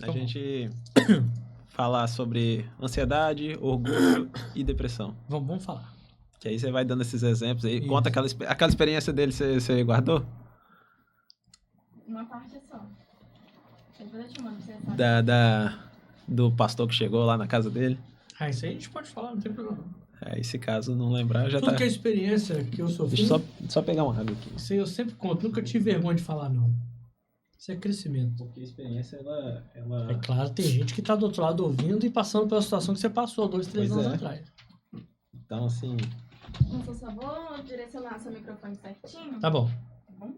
A gente falar sobre ansiedade, orgulho e depressão. Vamos falar. Que aí você vai dando esses exemplos aí. Isso. Conta aquela experiência dele, você guardou? Uma parte só. Depois eu te mando pra você saber. Do pastor que chegou lá na casa dele. Isso aí a gente pode falar, não tem problema. Esse caso não lembrar, já Tudo tá. que é experiência que eu sofri, Deixa eu só pegar uma água aqui. isso aí eu sempre conto. Nunca tive vergonha de falar, não. Isso é crescimento. Porque a experiência, ela... É claro, tem gente que tá do outro lado ouvindo e passando pela situação que você passou 2, 3 Pois anos é. atrás. Então, assim... Não sou só vou direcionar seu microfone certinho. Tá bom. Tá bom?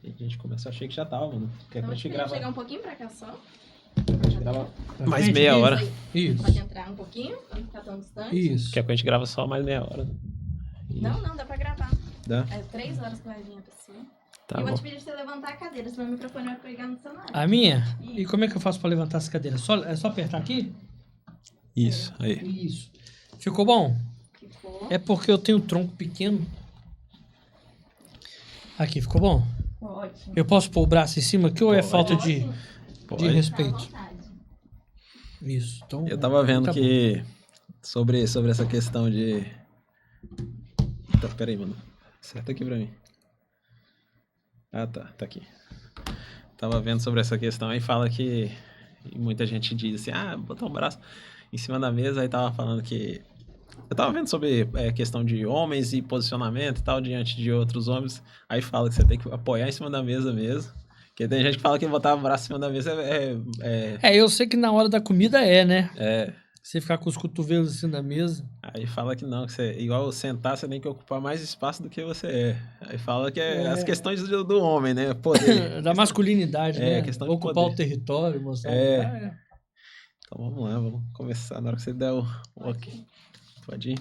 A gente começou, achei que já tava, mano. Quer que Então, a gente eu grava... chegar um pouquinho pra cá só. A gente grava Pra mais frente, meia isso hora. aí. Isso. Pode entrar um pouquinho, pra não ficar tão distante. Isso. Quer que a gente grava só mais meia hora. Não, dá pra gravar. Dá? É 3 horas que vai vir a pessoa. Tá eu bom. vou te pedir pra você levantar a cadeira, senão o microfone vai pegar no cenário. A minha? E como é que eu faço pra levantar essa cadeira? É só apertar aqui? Isso, aí. Isso. Ficou bom? Ficou. É porque eu tenho um tronco pequeno. Aqui, ficou bom? Ótimo. Eu posso pôr o braço em cima aqui ou é Pode. falta de Pode. respeito? Fica à vontade. Isso. Então, Eu tava vendo tá que... Sobre essa questão de... Tá, pera aí, mano. Acerta aqui pra mim. Ah, tá aqui. Tava vendo sobre essa questão aí, fala que... E muita gente diz assim, botar um braço em cima da mesa, aí tava falando que... Eu tava vendo sobre questão de homens e posicionamento e tal, diante de outros homens. Aí fala que você tem que apoiar em cima da mesa mesmo. Porque tem gente que fala que botar o braço em cima da mesa eu sei que na hora da comida né? é... Você ficar com os cotovelos assim na mesa. Aí fala que não, que você, igual sentar, você tem que ocupar mais espaço do que você é. Aí fala que é as questões do homem, né? Poder. Da masculinidade, né? questão de Ocupar poder. o território, mostrar. Então vamos lá, vamos começar. Na hora que você der o ok. Pode ir.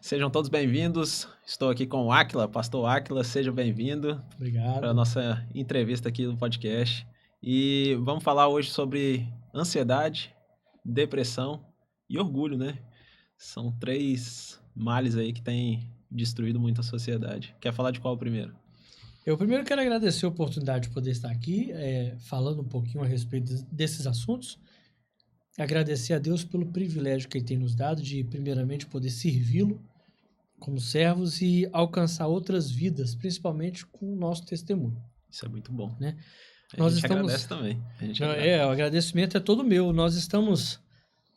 Sejam todos bem-vindos. Estou aqui com o Áquila, pastor Áquila. Seja bem-vindo Obrigado. para a nossa entrevista aqui no podcast. E vamos falar hoje sobre ansiedade, depressão e orgulho, né? São 3 males aí que têm destruído muito a sociedade. Quer falar de qual primeiro? Eu primeiro quero agradecer a oportunidade de poder estar aqui, falando um pouquinho a respeito desses assuntos. Agradecer a Deus pelo privilégio que Ele tem nos dado de, primeiramente, poder servi-lo como servos e alcançar outras vidas, principalmente com o nosso testemunho. Isso é muito bom. Né? A gente agradece também. O agradecimento é todo meu. Nós estamos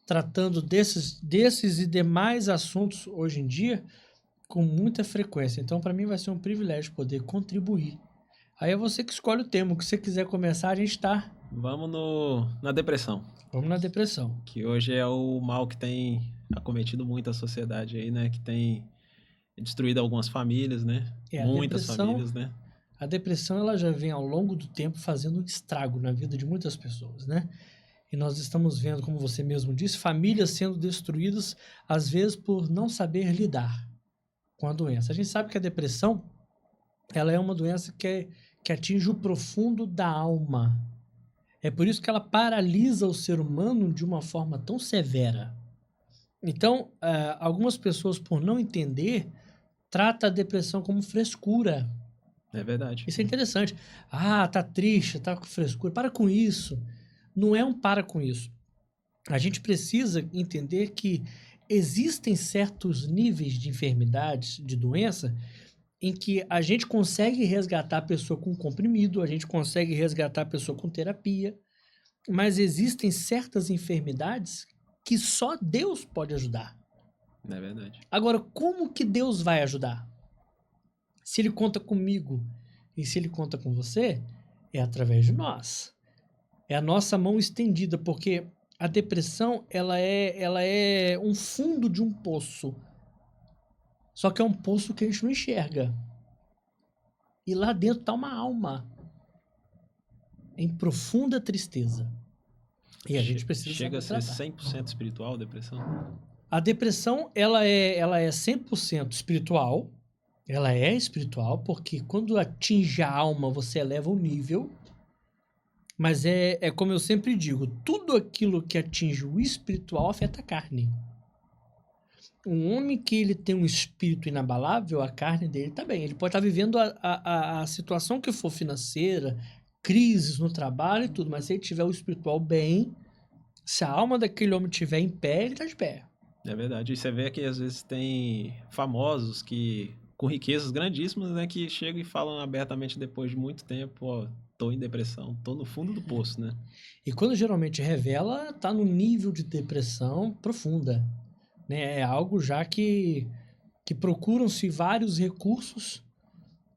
tratando desses e demais assuntos hoje em dia com muita frequência. Então, para mim, vai ser um privilégio poder contribuir. Aí é você que escolhe o tema. O que você quiser começar, a gente está. Vamos na depressão. Vamos na depressão. Que hoje é o mal que tem acometido muito a sociedade aí, né? Que tem destruído algumas famílias, né? Muitas famílias, né? A depressão, ela já vem ao longo do tempo fazendo um estrago na vida de muitas pessoas, né? E nós estamos vendo, como você mesmo disse, famílias sendo destruídas, às vezes por não saber lidar com a doença. A gente sabe que a depressão, ela é uma doença que atinge o profundo da alma. É por isso que ela paralisa o ser humano de uma forma tão severa. Então, algumas pessoas, por não entender, tratam a depressão como frescura. É verdade. Isso é interessante. Tá triste, tá com frescura. Para com isso. Não é um para com isso. A gente precisa entender que existem certos níveis de enfermidades, de doença, em que a gente consegue resgatar a pessoa com comprimido, a gente consegue resgatar a pessoa com terapia, mas existem certas enfermidades que só Deus pode ajudar. É verdade. Agora, como que Deus vai ajudar? Se Ele conta comigo e se Ele conta com você, é através de nós. É a nossa mão estendida, porque a depressão ela é um fundo de um poço. Só que é um poço que a gente não enxerga. E lá dentro está uma alma em profunda tristeza. E a gente precisa Chega a ser tratar. 100% espiritual a depressão? A depressão ela é 100% espiritual. Ela é espiritual porque quando atinge a alma você eleva o nível. Mas é como eu sempre digo, tudo aquilo que atinge o espiritual afeta a carne. Um homem que ele tem um espírito inabalável, a carne dele está bem. Ele pode estar vivendo a situação que for financeira, crises no trabalho e tudo, mas se ele tiver o espiritual bem, se a alma daquele homem estiver em pé, ele está de pé. É verdade. E você vê que às vezes tem famosos que com riquezas grandíssimas, né, que chegam e falam abertamente depois de muito tempo, ó, tô em depressão, tô no fundo do poço, né? E quando geralmente revela, tá no nível de depressão profunda, né? É algo já que procuram-se vários recursos,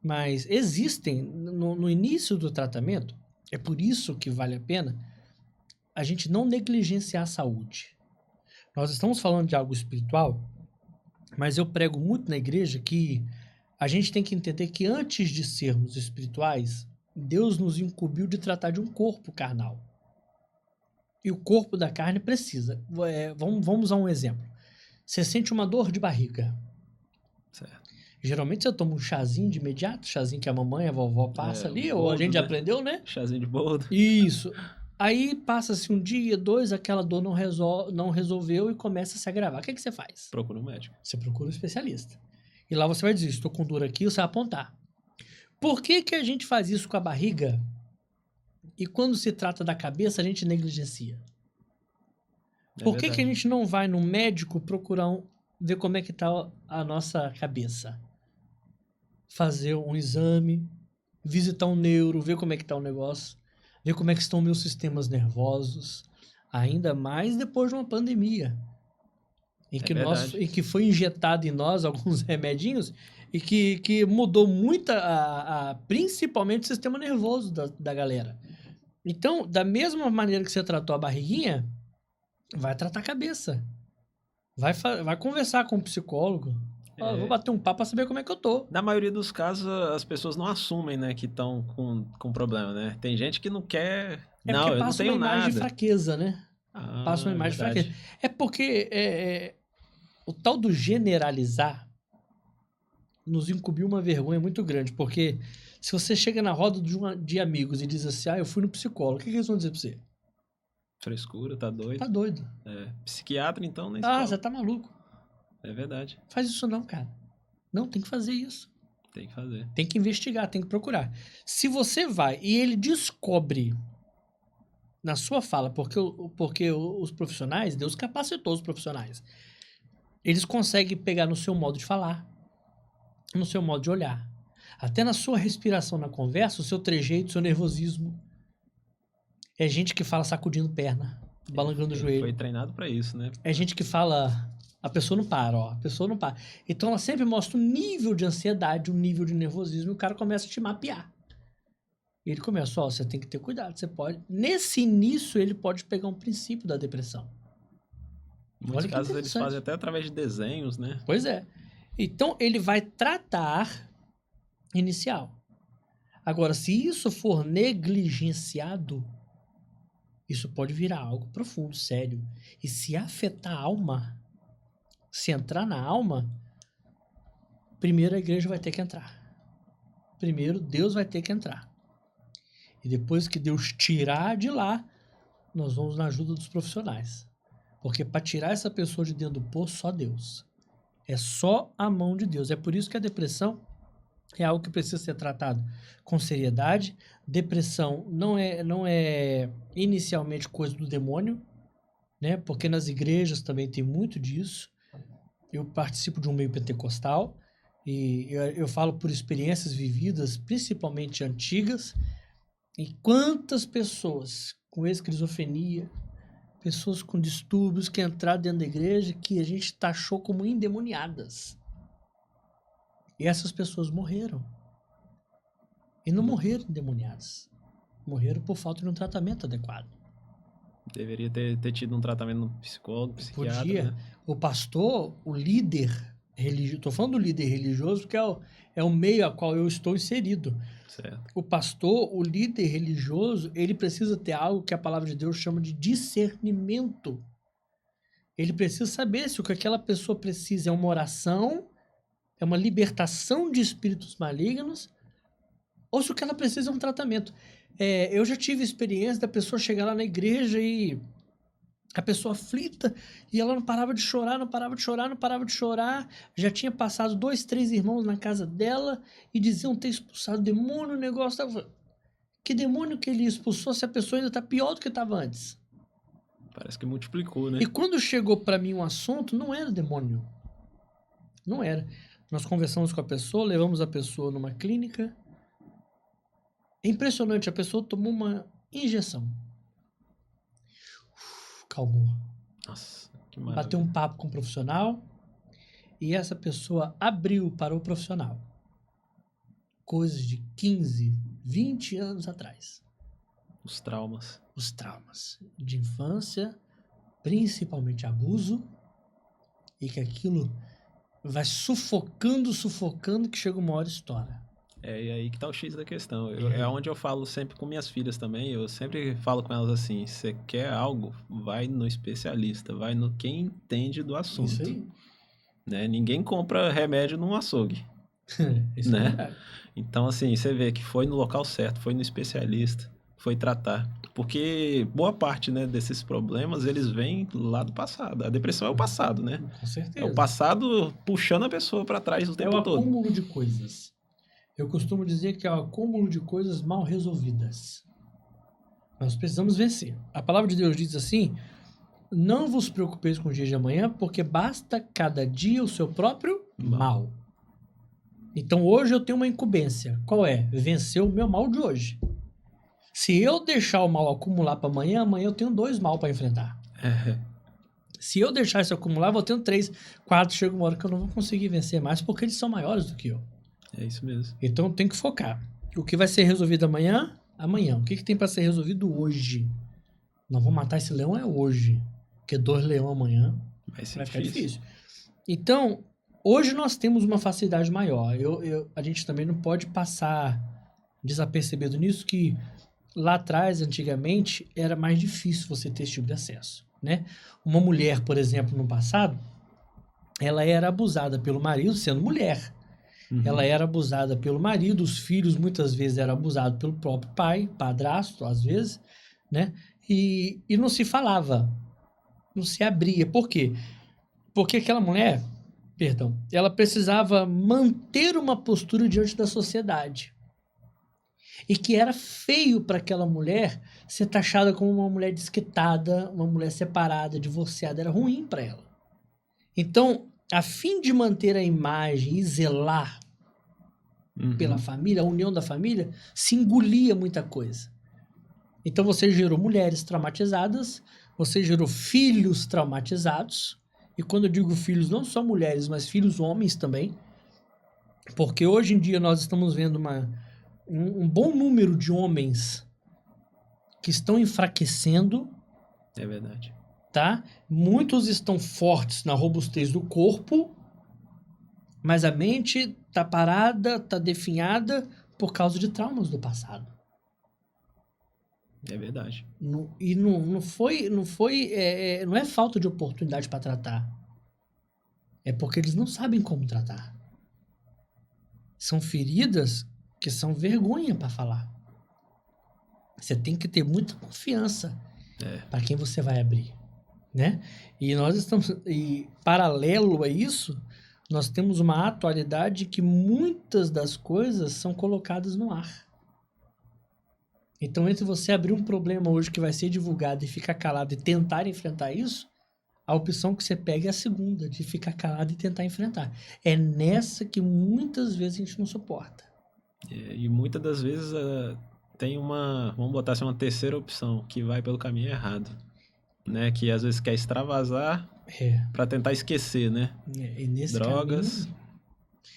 mas existem no início do tratamento. É por isso que vale a pena a gente não negligenciar a saúde. Nós estamos falando de algo espiritual, mas eu prego muito na igreja que a gente tem que entender que antes de sermos espirituais, Deus nos incumbiu de tratar de um corpo carnal. E o corpo da carne precisa. Vamos a um exemplo. Você sente uma dor de barriga. Certo. Geralmente você toma um chazinho de imediato, chazinho que a mamãe, a vovó passa ali, ou a boldo, gente já né? aprendeu, né? Chazinho de boldo. Isso. Aí passa-se um dia, dois, aquela dor não resolveu e começa a se agravar. O que você faz? Procura um médico. Você procura um especialista. E lá você vai dizer, estou com dor aqui, você vai apontar. Por que a gente faz isso com a barriga e quando se trata da cabeça a gente negligencia? Por que a gente não vai no médico procurar ver como é que está a nossa cabeça? Fazer um exame, visitar um neuro, ver como é que está o negócio, ver como é que estão meus sistemas nervosos, ainda mais depois de uma pandemia, em que foi injetado em nós alguns remedinhos e que mudou muito, principalmente o sistema nervoso da galera. Então, da mesma maneira que você tratou a barriguinha, vai tratar a cabeça. Vai conversar com o psicólogo. Vou bater um papo pra saber como é que eu tô. Na maioria dos casos, as pessoas não assumem, né, que estão com problema, né? Tem gente que não quer... não, eu não tenho uma imagem nada. de fraqueza, né? Passa uma imagem de fraqueza. É porque o tal do generalizar nos incumbiu uma vergonha muito grande. Porque se você chega na roda de amigos e diz assim, eu fui no psicólogo, o que eles vão dizer pra você? Frescura, tá doido. Tá doido. Psiquiatra, então, nem escola. Você tá maluco. É verdade. Faz isso não, cara. Não, tem que fazer isso. Tem que fazer. Tem que investigar, tem que procurar. Se você vai e ele descobre na sua fala, porque os profissionais, Deus capacitou os profissionais, eles conseguem pegar no seu modo de falar, no seu modo de olhar, até na sua respiração na conversa, o seu trejeito, o seu nervosismo. É gente que fala sacudindo perna, balangando o joelho. Foi treinado pra isso, né? É gente que fala... A pessoa não para, a pessoa não para. Então ela sempre mostra um nível de ansiedade, um nível de nervosismo, e o cara começa a te mapear. E ele começa, você tem que ter cuidado, você pode... Nesse início, ele pode pegar um princípio da depressão. Em muitos casos eles fazem até através de desenhos, né? Pois é. Então ele vai tratar inicial. Agora, se isso for negligenciado, isso pode virar algo profundo, sério. E se afetar a alma... Se entrar na alma, primeiro a igreja vai ter que entrar. Primeiro Deus vai ter que entrar. E depois que Deus tirar de lá, nós vamos na ajuda dos profissionais. Porque para tirar essa pessoa de dentro do poço, só Deus. É só a mão de Deus. É por isso que a depressão é algo que precisa ser tratado com seriedade. Depressão não é inicialmente coisa do demônio, né? Porque nas igrejas também tem muito disso. Eu participo de um meio pentecostal e eu falo por experiências vividas, principalmente antigas, e quantas pessoas com esquizofrenia, pessoas com distúrbios que entraram dentro da igreja que a gente taxou como endemoniadas. E essas pessoas morreram. E não morreram endemoniadas. Morreram por falta de um tratamento adequado. Deveria ter tido um tratamento no psicólogo, psiquiatra. Podia. Né? O pastor, o líder religioso, estou falando do líder religioso porque é o meio a qual eu estou inserido. Certo. O pastor, o líder religioso, ele precisa ter algo que a palavra de Deus chama de discernimento. Ele precisa saber se o que aquela pessoa precisa é uma oração, é uma libertação de espíritos malignos, ou se o que ela precisa é um tratamento. Eu já tive experiência da pessoa chegar lá na igreja e a pessoa aflita e ela não parava de chorar, não parava de chorar, não parava de chorar. Já tinha passado 2, 3 irmãos na casa dela e diziam ter expulsado o demônio, o negócio tava... Que demônio que ele expulsou se a pessoa ainda está pior do que estava antes? Parece que multiplicou, né? E quando chegou para mim um assunto, não era demônio. Não era. Nós conversamos com a pessoa, levamos a pessoa numa clínica. É impressionante, a pessoa tomou uma injeção. Calmou. Nossa, que maravilha. Bateu um papo com o profissional e essa pessoa abriu para o profissional. Coisas de 15, 20 anos atrás. Os traumas. Os traumas de infância, principalmente abuso, e que aquilo vai sufocando, que chega uma hora e estoura. E aí que tá o X da questão. É onde eu falo sempre com minhas filhas também. Eu sempre falo com elas assim: você quer algo, vai no especialista, vai no quem entende do assunto. Isso aí. Né? Ninguém compra remédio num açougue. Isso né? é verdade. Então, assim, você vê que foi no local certo, foi no especialista, foi tratar. Porque boa parte, né, desses problemas, eles vêm lá do passado. A depressão é o passado, né? Com certeza. É o passado puxando a pessoa para trás o tempo todo. É o acúmulo de coisas. Eu costumo dizer que é o acúmulo de coisas mal resolvidas. Nós precisamos vencer. A palavra de Deus diz assim: não vos preocupeis com o dia de amanhã, porque basta cada dia o seu próprio mal. Então hoje eu tenho uma incumbência. Qual é? Vencer o meu mal de hoje. Se eu deixar o mal acumular para amanhã, amanhã eu tenho 2 mal para enfrentar. Se eu deixar isso acumular, vou ter 3, 4, chega uma hora que eu não vou conseguir vencer mais, porque eles são maiores do que eu. É isso mesmo. Então eu tenho que focar. O que vai ser resolvido amanhã, amanhã. O que tem para ser resolvido hoje? Nós vamos matar esse leão hoje. Porque 2 leões amanhã vai ficar difícil. Então, hoje nós temos uma facilidade maior. A gente também não pode passar desapercebido nisso, que lá atrás, antigamente, era mais difícil você ter esse tipo de acesso, né? Uma mulher, por exemplo, no passado, ela era abusada pelo marido sendo mulher. Ela era abusada pelo marido, os filhos muitas vezes eram abusados pelo próprio pai, padrasto, às vezes, né? E não se falava, não se abria. Por quê? Porque aquela mulher, ela precisava manter uma postura diante da sociedade. E que era feio para aquela mulher ser taxada como uma mulher desquitada, uma mulher separada, divorciada, era ruim para ela. Então, a fim de manter a imagem e zelar pela família, a união da família, se engolia muita coisa. Então você gerou mulheres traumatizadas, você gerou filhos traumatizados, e quando eu digo filhos, não só mulheres, mas filhos homens também, porque hoje em dia nós estamos vendo um bom número de homens que estão enfraquecendo. É verdade. Tá? Muitos estão fortes na robustez do corpo, mas a mente tá parada, tá definhada por causa de traumas do passado. É verdade. Não é falta de oportunidade para tratar. É porque eles não sabem como tratar. São feridas que são vergonha para falar. Você tem que ter muita confiança para quem você vai abrir, né? E nós estamos, e paralelo a isso, nós temos uma atualidade que muitas das coisas são colocadas no ar. Então, entre você abrir um problema hoje que vai ser divulgado e ficar calado e tentar enfrentar isso, a opção que você pega é a segunda, de ficar calado e tentar enfrentar. É nessa que muitas vezes a gente não suporta. E muitas das vezes tem vamos botar assim, uma terceira opção, que vai pelo caminho errado. Né? Que às vezes quer extravasar para tentar esquecer, né? E nesse drogas, caminho,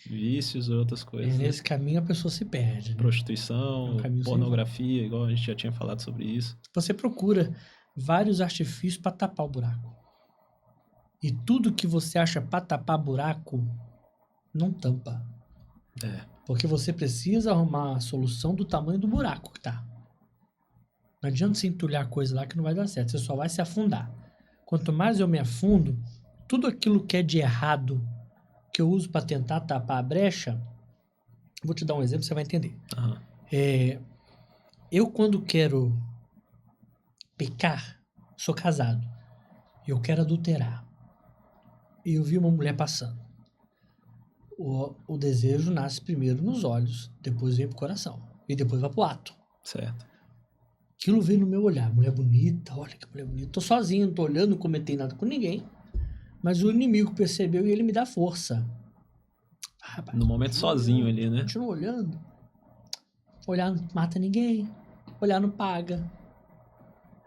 vícios, outras coisas. E nesse caminho a pessoa se perde. Né? Prostituição, pornografia, igual a gente já tinha falado sobre isso. Você procura vários artifícios para tapar o buraco. E tudo que você acha para tapar buraco, não tampa. Porque você precisa arrumar a solução do tamanho do buraco que tá. Não adianta você entulhar coisa lá que não vai dar certo. Você só vai se afundar. Quanto mais eu me afundo, tudo aquilo que é de errado, que eu uso para tentar tapar a brecha, vou te dar um exemplo, você vai entender. Eu, quando quero pecar, sou casado, eu quero adulterar, e eu vi uma mulher passando. O desejo nasce primeiro nos olhos, depois vem pro coração, e depois vai pro ato. Certo. Aquilo veio no meu olhar. Mulher bonita, olha que mulher bonita. Tô sozinho, não tô olhando, não comentei nada com ninguém. Mas o inimigo percebeu e ele me dá força. Ah, rapaz, No momento sozinho ali, né? continua olhando. Olhar não mata ninguém. Olhar não paga.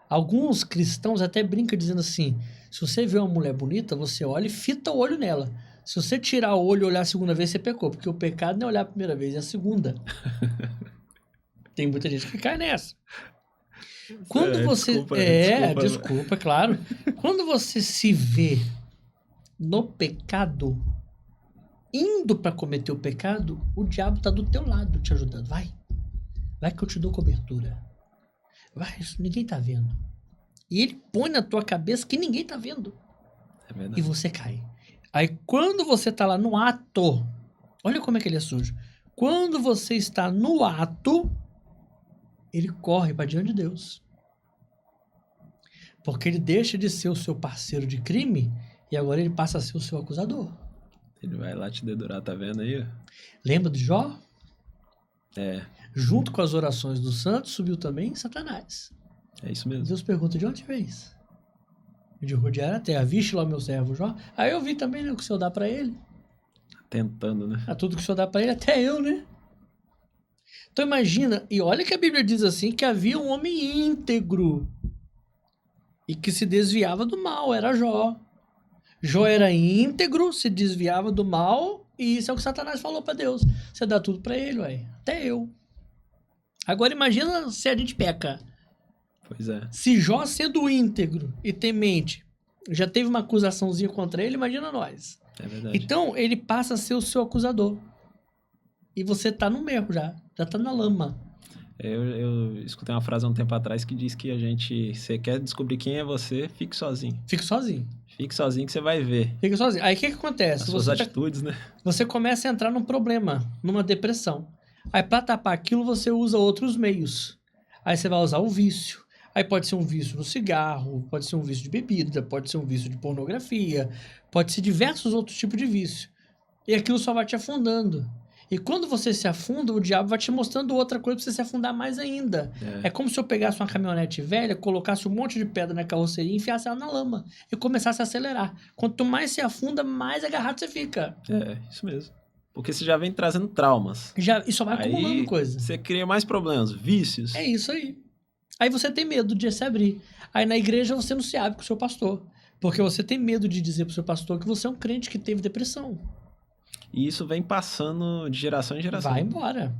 Alguns cristãos até brincam dizendo assim, se você vê uma mulher bonita, você olha e fita o olho nela. Se você tirar o olho e olhar a segunda vez, você pecou. Porque o pecado não é olhar a primeira vez, é a segunda. Tem muita gente que cai nessa. Quando você... desculpa, claro. Quando você se vê no pecado, indo para cometer o pecado, o diabo tá do teu lado te ajudando. Vai que eu te dou cobertura. Vai, isso ninguém tá vendo. E ele põe na tua cabeça que ninguém tá vendo. É verdade. E você cai. Aí quando você tá lá no ato, olha como é que ele é sujo. Quando você está no ato, ele corre para diante de Deus. Porque ele deixa de ser o seu parceiro de crime e agora ele passa a ser o seu acusador. Ele vai lá te dedurar, tá vendo aí? Lembra de Jó? É. Junto com as orações dos santos, subiu também Satanás. É isso mesmo. Deus pergunta, de onde vês? De rodear a terra. Viste lá o meu servo Jó? Aí eu vi também, né, o que o Senhor dá para ele. Tentando, né? Tudo que o Senhor dá para ele, até eu, né? Então imagina, e olha que a Bíblia diz assim, que havia um homem íntegro e que se desviava do mal, era Jó. Jó era íntegro, se desviava do mal, e isso é o que Satanás falou para Deus. Você dá tudo para ele, ué. Até eu. Agora imagina se a gente peca. Pois é. Se Jó, sendo íntegro e temente, já teve uma acusaçãozinha contra ele, imagina nós. É verdade. Então, ele passa a ser o seu acusador. E você tá no meio já tá na lama. Eu escutei uma frase há um tempo atrás que diz que você quer descobrir quem é você, fique sozinho. Fique sozinho. Fique sozinho que você vai ver. Fique sozinho. Aí o que acontece? As suas atitudes, né? Você começa a entrar num problema, numa depressão. Aí para tapar aquilo, você usa outros meios. Aí você vai usar o vício. Aí pode ser um vício no cigarro, pode ser um vício de bebida, pode ser um vício de pornografia, pode ser diversos outros tipos de vício. E aquilo só vai te afundando. E quando você se afunda, o diabo vai te mostrando outra coisa pra você se afundar mais ainda. É como se eu pegasse uma caminhonete velha, colocasse um monte de pedra na carroceria e enfiasse ela na lama. E começasse a acelerar. Quanto mais se afunda, mais agarrado você fica. É, isso mesmo. Porque você já vem trazendo traumas. E só vai acumulando coisa. Você cria mais problemas, vícios. É isso aí. Aí você tem medo de se abrir. Aí na igreja você não se abre com o seu pastor. Porque você tem medo de dizer pro seu pastor que você é um crente que teve depressão. E isso vem passando de geração em geração. Vai embora.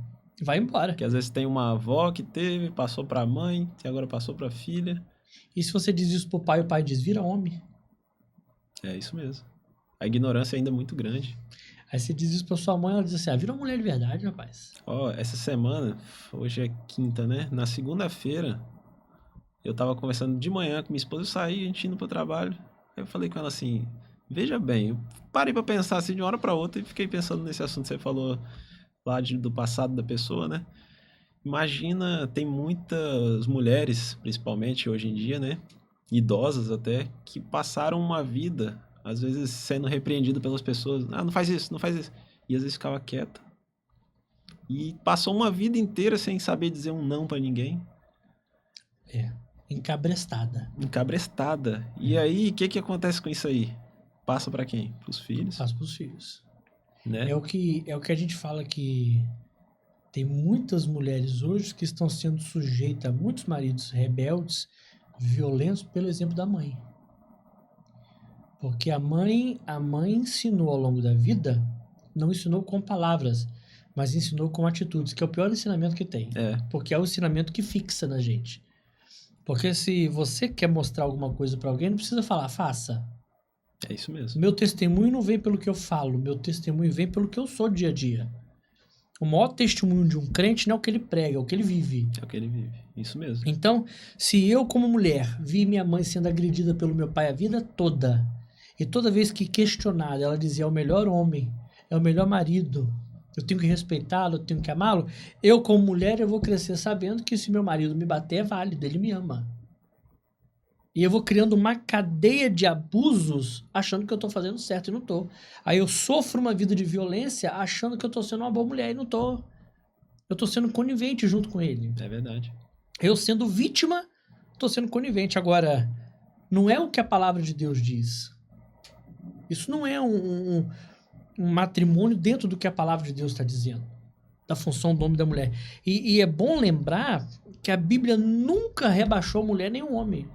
Porque às vezes tem uma avó que teve, passou pra mãe, e agora passou pra filha. E se você diz isso pro pai, o pai diz, vira homem. É isso mesmo. A ignorância ainda é muito grande. Aí você diz isso pra sua mãe, ela diz assim, vira uma mulher de verdade, rapaz. Essa semana, hoje é quinta, né? Na segunda-feira, eu tava conversando de manhã com minha esposa, eu saí, a gente indo pro trabalho. Aí eu falei com ela assim, veja bem, eu parei pra pensar assim de uma hora pra outra e fiquei pensando nesse assunto que você falou lá do passado da pessoa, né? Imagina, tem muitas mulheres, principalmente hoje em dia, né? Idosas até, que passaram uma vida, às vezes sendo repreendido pelas pessoas. Ah, não faz isso, não faz isso. E às vezes ficava quieta. E passou uma vida inteira sem saber dizer um não pra ninguém. Encabrestada. E aí, o que acontece com isso aí? Passa pra quem? Pros filhos. Passa pros filhos. Né? É o que a gente fala que tem muitas mulheres hoje que estão sendo sujeitas a muitos maridos rebeldes, violentos, pelo exemplo da mãe. Porque a mãe ensinou ao longo da vida, não ensinou com palavras, mas ensinou com atitudes, que é o pior ensinamento que tem. Porque é o ensinamento que fixa na gente. Porque se você quer mostrar alguma coisa para alguém, não precisa falar, faça. É isso mesmo. Meu testemunho não vem pelo que eu falo, meu testemunho vem pelo que eu sou dia a dia. O maior testemunho de um crente não é o que ele prega, é o que ele vive. É o que ele vive, isso mesmo. Então, se eu como mulher vi minha mãe sendo agredida pelo meu pai a vida toda, e toda vez que questionada ela dizia é o melhor homem, é o melhor marido, eu tenho que respeitá-lo, eu tenho que amá-lo, eu como mulher eu vou crescer sabendo que se meu marido me bater é válido, ele me ama. E eu vou criando uma cadeia de abusos achando que eu tô fazendo certo e não tô. Aí eu sofro uma vida de violência achando que eu tô sendo uma boa mulher e não tô. eu tô sendo conivente junto com ele. É verdade. Eu sendo vítima, tô sendo conivente. Agora, não é o que a palavra de Deus diz. Isso não é um matrimônio dentro do que a palavra de Deus está dizendo. Da função do homem e da mulher. E é bom lembrar que a Bíblia nunca rebaixou a mulher nem o homem.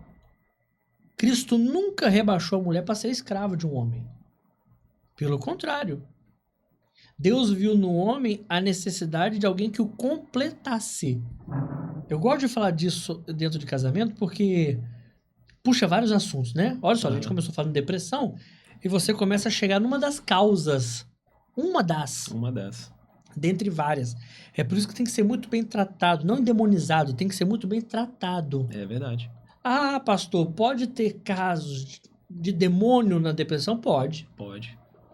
Cristo nunca rebaixou a mulher para ser escrava de um homem. Pelo contrário. Deus viu no homem a necessidade de alguém que o completasse. Eu gosto de falar disso dentro de casamento porque puxa vários assuntos, né? Olha só, a gente começou falando de depressão e você começa a chegar numa das causas. Uma das. Dentre várias. É por isso que tem que ser muito bem tratado, não endemonizado, tem que ser muito bem tratado. É verdade. Ah, pastor, pode ter casos de demônio na depressão? Pode.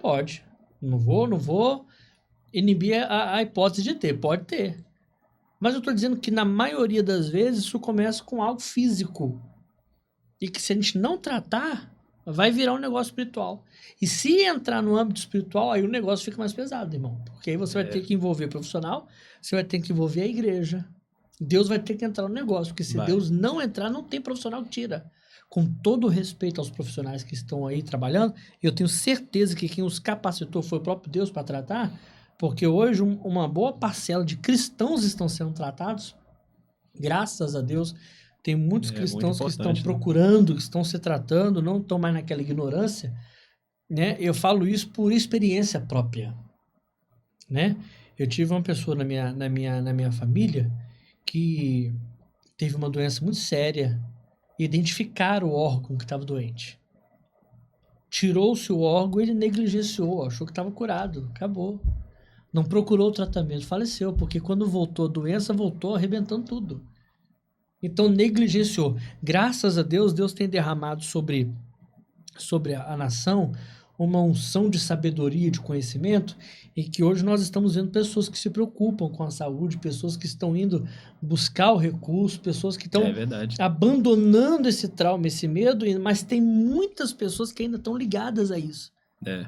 Pode. Não vou inibir a hipótese de ter. Pode ter. Mas eu estou dizendo que na maioria das vezes isso começa com algo físico. E que se a gente não tratar, vai virar um negócio espiritual. E se entrar no âmbito espiritual, aí o negócio fica mais pesado, irmão. Porque aí você vai ter que envolver profissional, você vai ter que envolver a igreja. Deus vai ter que entrar no negócio, porque se Deus não entrar, não tem profissional que tira. Com todo respeito aos profissionais que estão aí trabalhando, eu tenho certeza que quem os capacitou foi o próprio Deus para tratar, porque hoje uma boa parcela de cristãos estão sendo tratados, graças a Deus. Tem muitos cristãos que estão procurando, que estão se tratando, não estão mais naquela ignorância, né? Eu falo isso por experiência própria, né? Eu tive uma pessoa na minha família que teve uma doença muito séria, identificaram o órgão que estava doente. Tirou-se o órgão, ele negligenciou, achou que estava curado, acabou. Não procurou o tratamento, faleceu, porque quando voltou a doença, voltou arrebentando tudo. Então negligenciou. Graças a Deus, Deus tem derramado sobre a nação uma unção de sabedoria, de conhecimento, e que hoje nós estamos vendo pessoas que se preocupam com a saúde, pessoas que estão indo buscar o recurso, pessoas que estão abandonando esse trauma, esse medo, mas tem muitas pessoas que ainda estão ligadas a isso.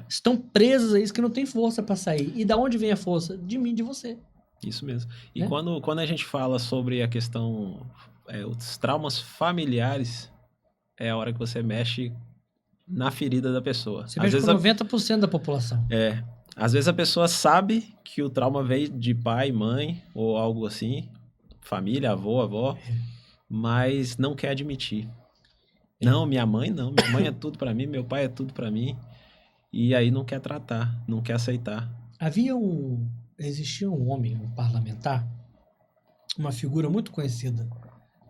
Estão presas a isso, que não tem força para sair. E da onde vem a força? De mim, de você. Isso mesmo. E quando a gente fala sobre a questão, os traumas familiares, é a hora que você mexe na ferida da pessoa. Você mexe com 90% da população. Às vezes a pessoa sabe que o trauma veio de pai, mãe, ou algo assim, família, avó, mas não quer admitir. Não, minha mãe é tudo pra mim, meu pai é tudo pra mim. E aí não quer tratar, não quer aceitar. Existia um homem, um parlamentar, uma figura muito conhecida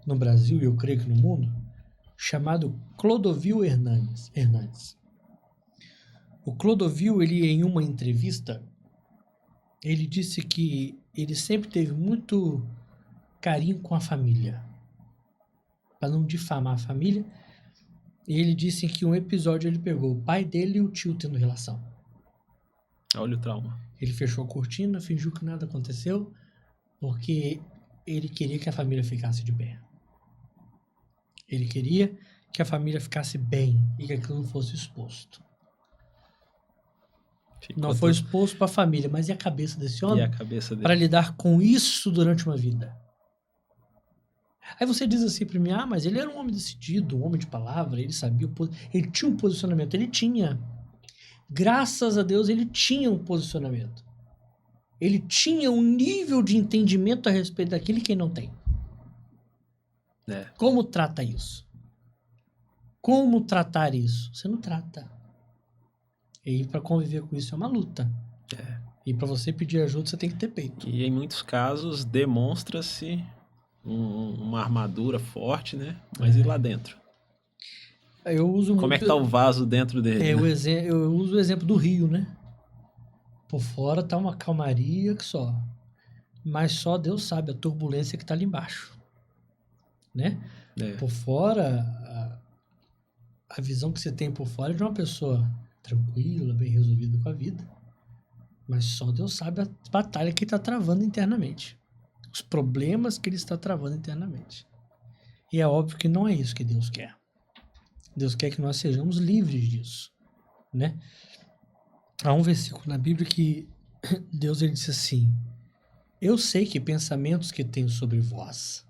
no Brasil e eu creio que no mundo, chamado Clodovil Hernandes. O Clodovil, ele em uma entrevista, ele disse que ele sempre teve muito carinho com a família, para não difamar a família. E ele disse que um episódio ele pegou o pai dele e o tio tendo relação. Olha o trauma. Ele fechou a cortina, fingiu que nada aconteceu, porque ele queria que a família ficasse de pé. Ele queria que a família ficasse bem e que aquilo não fosse exposto. Não foi exposto para a família, mas e a cabeça desse homem para lidar com isso durante uma vida? Aí você diz assim para mim, mas ele era um homem decidido, um homem de palavra, ele sabia, ele tinha um posicionamento, ele tinha. Graças a Deus ele tinha um posicionamento. Ele tinha um nível de entendimento a respeito daquilo que não tem. Como trata isso? Como tratar isso? Você não trata. E para conviver com isso é uma luta. E para você pedir ajuda, você tem que ter peito. E em muitos casos demonstra-se uma armadura forte, né? Mas e lá dentro? Como é que tá o vaso dentro dele? Eu uso o exemplo do rio, né? Por fora tá uma calmaria que só. Mas só Deus sabe a turbulência que tá ali embaixo. Né? Por fora, a visão que você tem por fora é de uma pessoa tranquila, bem resolvida com a vida. Mas só Deus sabe a batalha que está travando internamente. Os problemas que ele está travando internamente. E é óbvio que não é isso que Deus quer. Deus quer que nós sejamos livres disso. Né? Há um versículo na Bíblia que Deus ele disse assim, Eu sei que pensamentos que tenho sobre vós,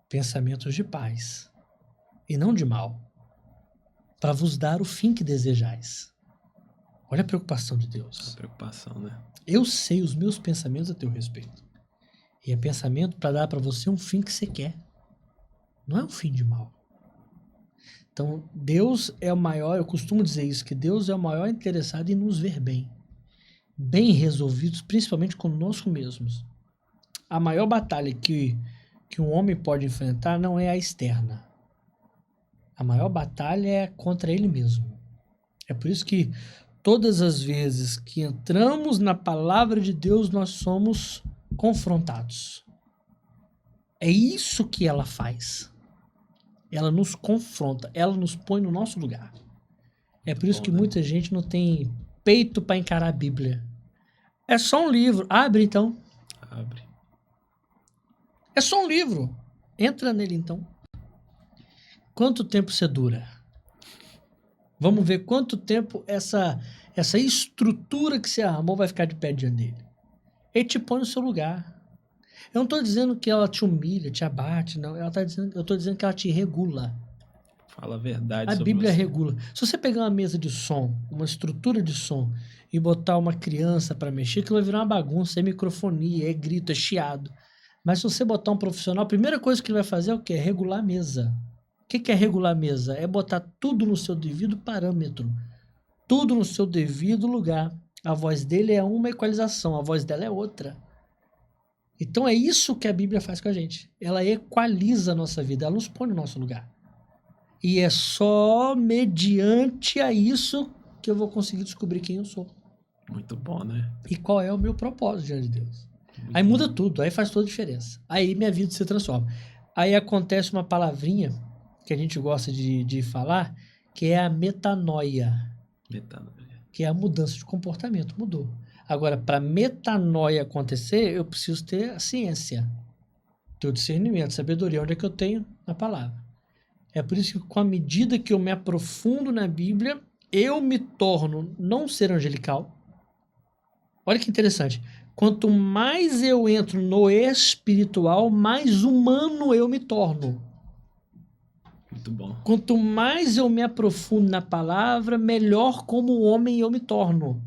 pensamentos de paz e não de mal, para vos dar o fim que desejais. Olha a preocupação de A Deus. preocupação, né? Eu sei os meus pensamentos a teu respeito. E é pensamento para dar para você um fim que você quer. Não é um fim de mal. Então, Deus é o maior, eu costumo dizer isso, que Deus é o maior interessado em nos ver bem. Bem resolvidos, principalmente conosco mesmos. A maior batalha que um homem pode enfrentar não é a externa. A maior batalha é contra ele mesmo. É por isso que todas as vezes que entramos na palavra de Deus, nós somos confrontados. É isso que ela faz. Ela nos confronta, ela nos põe no nosso lugar. É por isso que muita gente não tem peito para encarar a Bíblia. É só um livro. Abre então. Abre. É só um livro. Entra nele então. Quanto tempo você dura? Vamos ver quanto tempo essa estrutura que você armou vai ficar de pé diante dele. Ele te põe no seu lugar. Eu não estou dizendo que ela te humilha, te abate, não. Eu estou dizendo que ela te regula. Fala a verdade A sobre Bíblia você. regula. Se você pegar uma mesa de som, uma estrutura de som, e botar uma criança para mexer, aquilo vai virar uma bagunça, é microfonia, é grito, é chiado. Mas se você botar um profissional, a primeira coisa que ele vai fazer é o quê? É regular a mesa. O que é regular a mesa? É botar tudo no seu devido parâmetro. Tudo no seu devido lugar. A voz dele é uma equalização, a voz dela é outra. Então é isso que a Bíblia faz com a gente. Ela equaliza a nossa vida, ela nos põe no nosso lugar. E é só mediante a isso que eu vou conseguir descobrir quem eu sou. Muito bom, né? E qual é o meu propósito diante de Deus. Muito Aí muda bom. tudo, aí faz toda a diferença. Aí minha vida se transforma. Aí acontece uma palavrinha que a gente gosta de falar, que é a metanoia, Metanoia. que é a mudança de comportamento. Mudou. Agora, para metanoia acontecer, eu preciso ter a ciência, ter o discernimento, sabedoria, onde é que eu tenho na palavra. É por isso que, com a medida que eu me aprofundo na Bíblia, eu me torno não ser angelical. Olha que interessante. Quanto mais eu entro no espiritual, mais humano eu me torno. Muito bom. Quanto mais eu me aprofundo na palavra, melhor como homem eu me torno.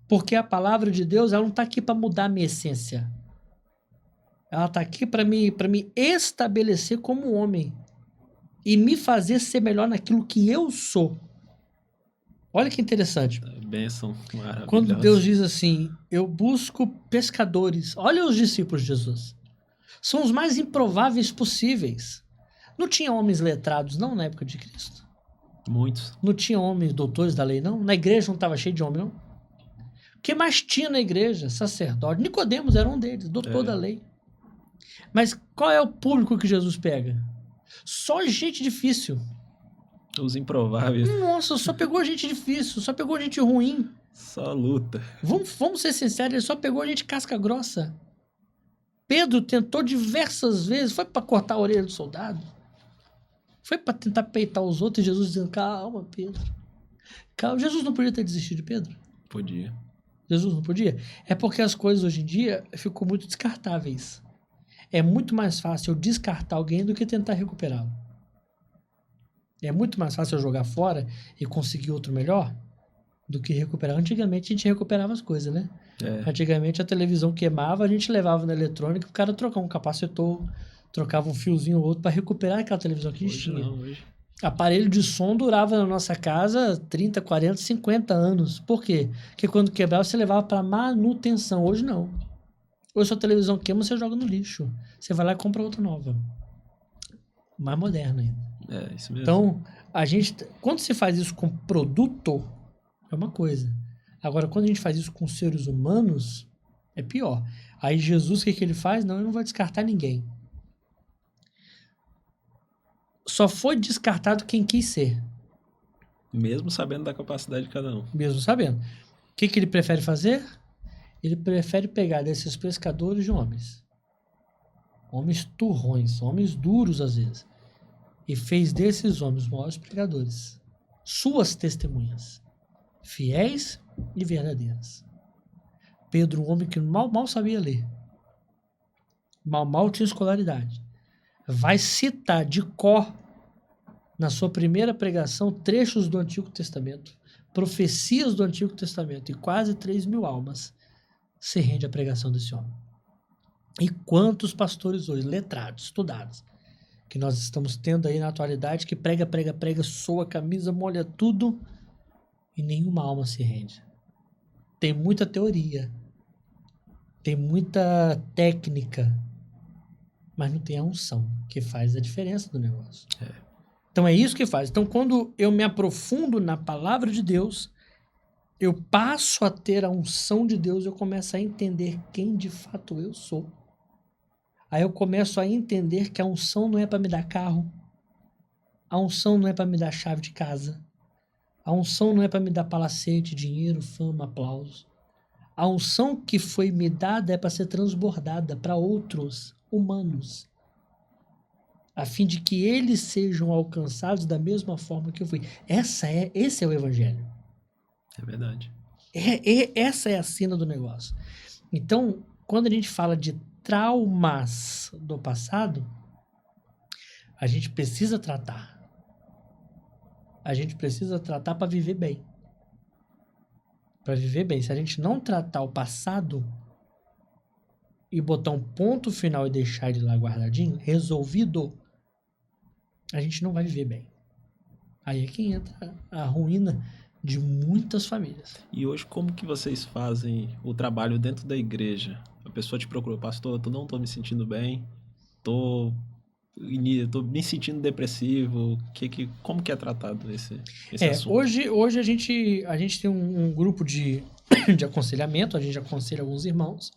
Porque a palavra de Deus, ela não está aqui para mudar a minha essência. Ela está aqui para me estabelecer como homem e me fazer ser melhor naquilo que eu sou. Olha que interessante. Bênção maravilhosa. Quando Deus diz assim, eu busco pescadores. Olha os discípulos de Jesus. São os mais improváveis possíveis. Não tinha homens letrados, não, na época de Cristo. Muitos. Não tinha homens doutores da lei, não. Na igreja não estava cheio de homem, não. O que mais tinha na igreja? Sacerdote. Nicodemos era um deles, doutor da lei. Mas qual é o público que Jesus pega? Só gente difícil. Os improváveis. Nossa, só pegou gente difícil, só pegou gente ruim. Só luta. Vamos ser sinceros, ele só pegou gente casca grossa. Pedro tentou diversas vezes, foi para cortar a orelha do soldado. Foi para tentar peitar os outros e Jesus dizendo, calma, Pedro. Calma. Jesus não podia ter desistido de Pedro? Podia. Jesus não podia? É porque as coisas hoje em dia ficam muito descartáveis. É muito mais fácil eu descartar alguém do que tentar recuperá-lo. É muito mais fácil eu jogar fora e conseguir outro melhor do que recuperar. Antigamente a gente recuperava as coisas, né? Antigamente a televisão queimava, a gente levava na eletrônica, o cara trocava um capacitor, trocava um fiozinho ou outro para recuperar aquela televisão que a gente tinha. Não, hoje. Aparelho de som durava na nossa casa 30, 40, 50 anos. Por quê? Porque quando quebrava você levava para manutenção. Hoje não. Hoje sua televisão queima, você joga no lixo. Você vai lá e compra outra nova. Mais moderna ainda. É, isso mesmo. Então, quando se faz isso com produto, é uma coisa. Agora, quando a gente faz isso com seres humanos, é pior. Aí Jesus, o que ele faz? Não, ele não vai descartar ninguém. Só foi descartado quem quis ser. Mesmo sabendo da capacidade de cada um. Mesmo sabendo. O que ele prefere fazer? Ele prefere pegar desses pescadores de homens. Homens turrões, homens duros às vezes. E fez desses homens os maiores pregadores. Suas testemunhas. Fiéis e verdadeiras. Pedro, um homem que mal sabia ler, mal tinha escolaridade, vai citar de cor, na sua primeira pregação, trechos do Antigo Testamento, profecias do Antigo Testamento, e quase 3.000 almas se rende à pregação desse homem. E quantos pastores hoje, letrados, estudados, que nós estamos tendo aí na atualidade, que prega, soa a camisa, molha tudo, e nenhuma alma se rende. Tem muita teoria, tem muita técnica, mas não tem a unção, que faz a diferença do negócio. Então é isso que faz. Então quando eu me aprofundo na palavra de Deus, eu passo a ter a unção de Deus, eu começo a entender quem de fato eu sou. Aí eu começo a entender que a unção não é para me dar carro, a unção não é para me dar chave de casa, a unção não é para me dar palacete, dinheiro, fama, aplausos. A unção que foi me dada é para ser transbordada para outros humanos, a fim de que eles sejam alcançados da mesma forma que eu fui. Esse é o evangelho. É verdade. Essa é a cena do negócio. Então, quando a gente fala de traumas do passado, a gente precisa tratar. A gente precisa tratar para viver bem. Para viver bem. Se a gente não tratar o passado e botar um ponto final e deixar ele lá guardadinho, resolvido, a gente não vai viver bem. Aí é que entra a ruína de muitas famílias. E hoje, como que vocês fazem o trabalho dentro da igreja? A pessoa te procura, pastor, eu não tô me sentindo bem, tô me sentindo depressivo. Como que é tratado esse assunto? Hoje a gente tem um grupo de aconselhamento, a gente aconselha alguns irmãos.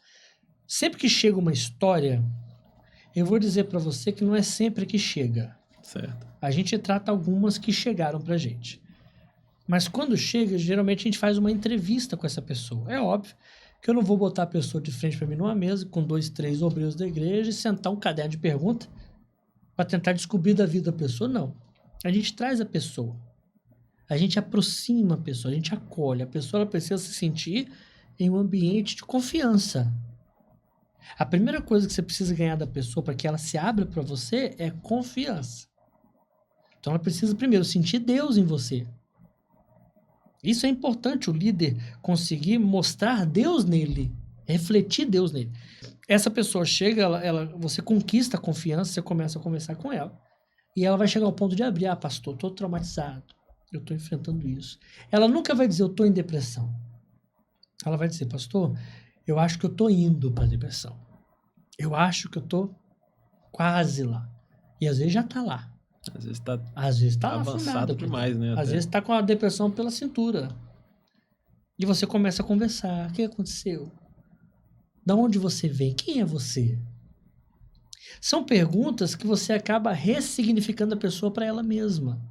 Sempre que chega uma história, eu vou dizer para você que não é sempre que chega. Certo. A gente trata algumas que chegaram pra gente. Mas quando chega, geralmente a gente faz uma entrevista com essa pessoa. É óbvio que eu não vou botar a pessoa de frente para mim numa mesa com 2, 3 obreiros da igreja e sentar um caderno de pergunta para tentar descobrir da vida da pessoa. Não. A gente traz a pessoa. A gente aproxima a pessoa, a gente acolhe. A pessoa ela precisa se sentir em um ambiente de confiança. A primeira coisa que você precisa ganhar da pessoa para que ela se abra para você é confiança. Então ela precisa primeiro sentir Deus em você. Isso é importante, o líder conseguir mostrar Deus nele, refletir Deus nele. Essa pessoa chega, você conquista a confiança, você começa a conversar com ela, e ela vai chegar ao ponto de abrir, pastor, estou traumatizado, eu estou enfrentando isso. Ela nunca vai dizer, eu estou em depressão. Ela vai dizer, pastor, eu acho que eu estou indo para a depressão. Eu acho que eu estou quase lá. E às vezes já está lá. Às vezes está avançado demais, né? Às vezes está com a depressão pela cintura. E você começa a conversar. O que aconteceu? Da onde você vem? Quem é você? São perguntas que você acaba ressignificando a pessoa para ela mesma.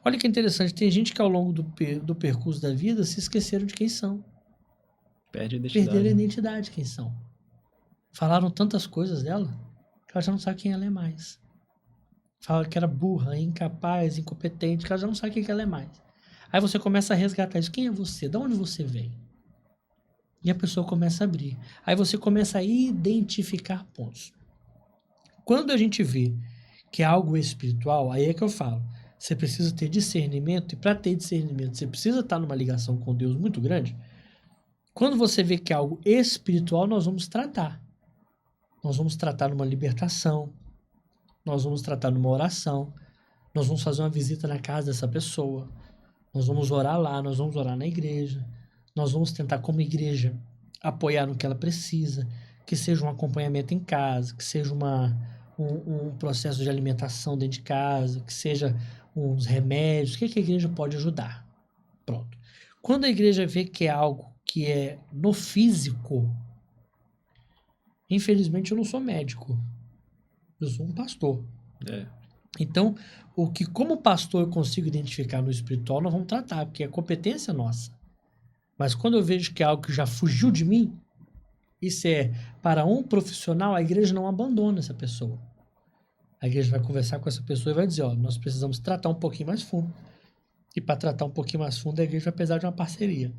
Olha que interessante. Tem gente que ao longo do percurso da vida se esqueceram de quem são. Perderam a identidade de quem são. Falaram tantas coisas dela que ela já não sabe quem ela é mais. Fala que era burra, incapaz, incompetente, que ela já não sabe quem que ela é mais. Aí você começa a resgatar isso. Quem é você? De onde você vem? E a pessoa começa a abrir. Aí você começa a identificar pontos. Quando a gente vê que é algo espiritual, aí é que eu falo. Você precisa ter discernimento, e para ter discernimento, você precisa estar numa ligação com Deus muito grande. Quando você vê que é algo espiritual, nós vamos tratar. Nós vamos tratar numa libertação. Nós vamos tratar numa oração, nós vamos fazer uma visita na casa dessa pessoa, nós vamos orar lá, nós vamos orar na igreja, nós vamos tentar como igreja apoiar no que ela precisa, que seja um acompanhamento em casa, que seja um processo de alimentação dentro de casa, que seja uns remédios, o que a igreja pode ajudar. Pronto. Quando a igreja vê que é algo que é no físico, infelizmente eu não sou médico. Eu sou um pastor. Então, o que como pastor eu consigo identificar no espiritual, nós vamos tratar, porque é competência nossa. Mas quando eu vejo que é algo que já fugiu de mim, isso é para um profissional, a igreja não abandona essa pessoa. A igreja vai conversar com essa pessoa e vai dizer, nós precisamos tratar um pouquinho mais fundo. E para tratar um pouquinho mais fundo, a igreja vai precisar de uma parceria.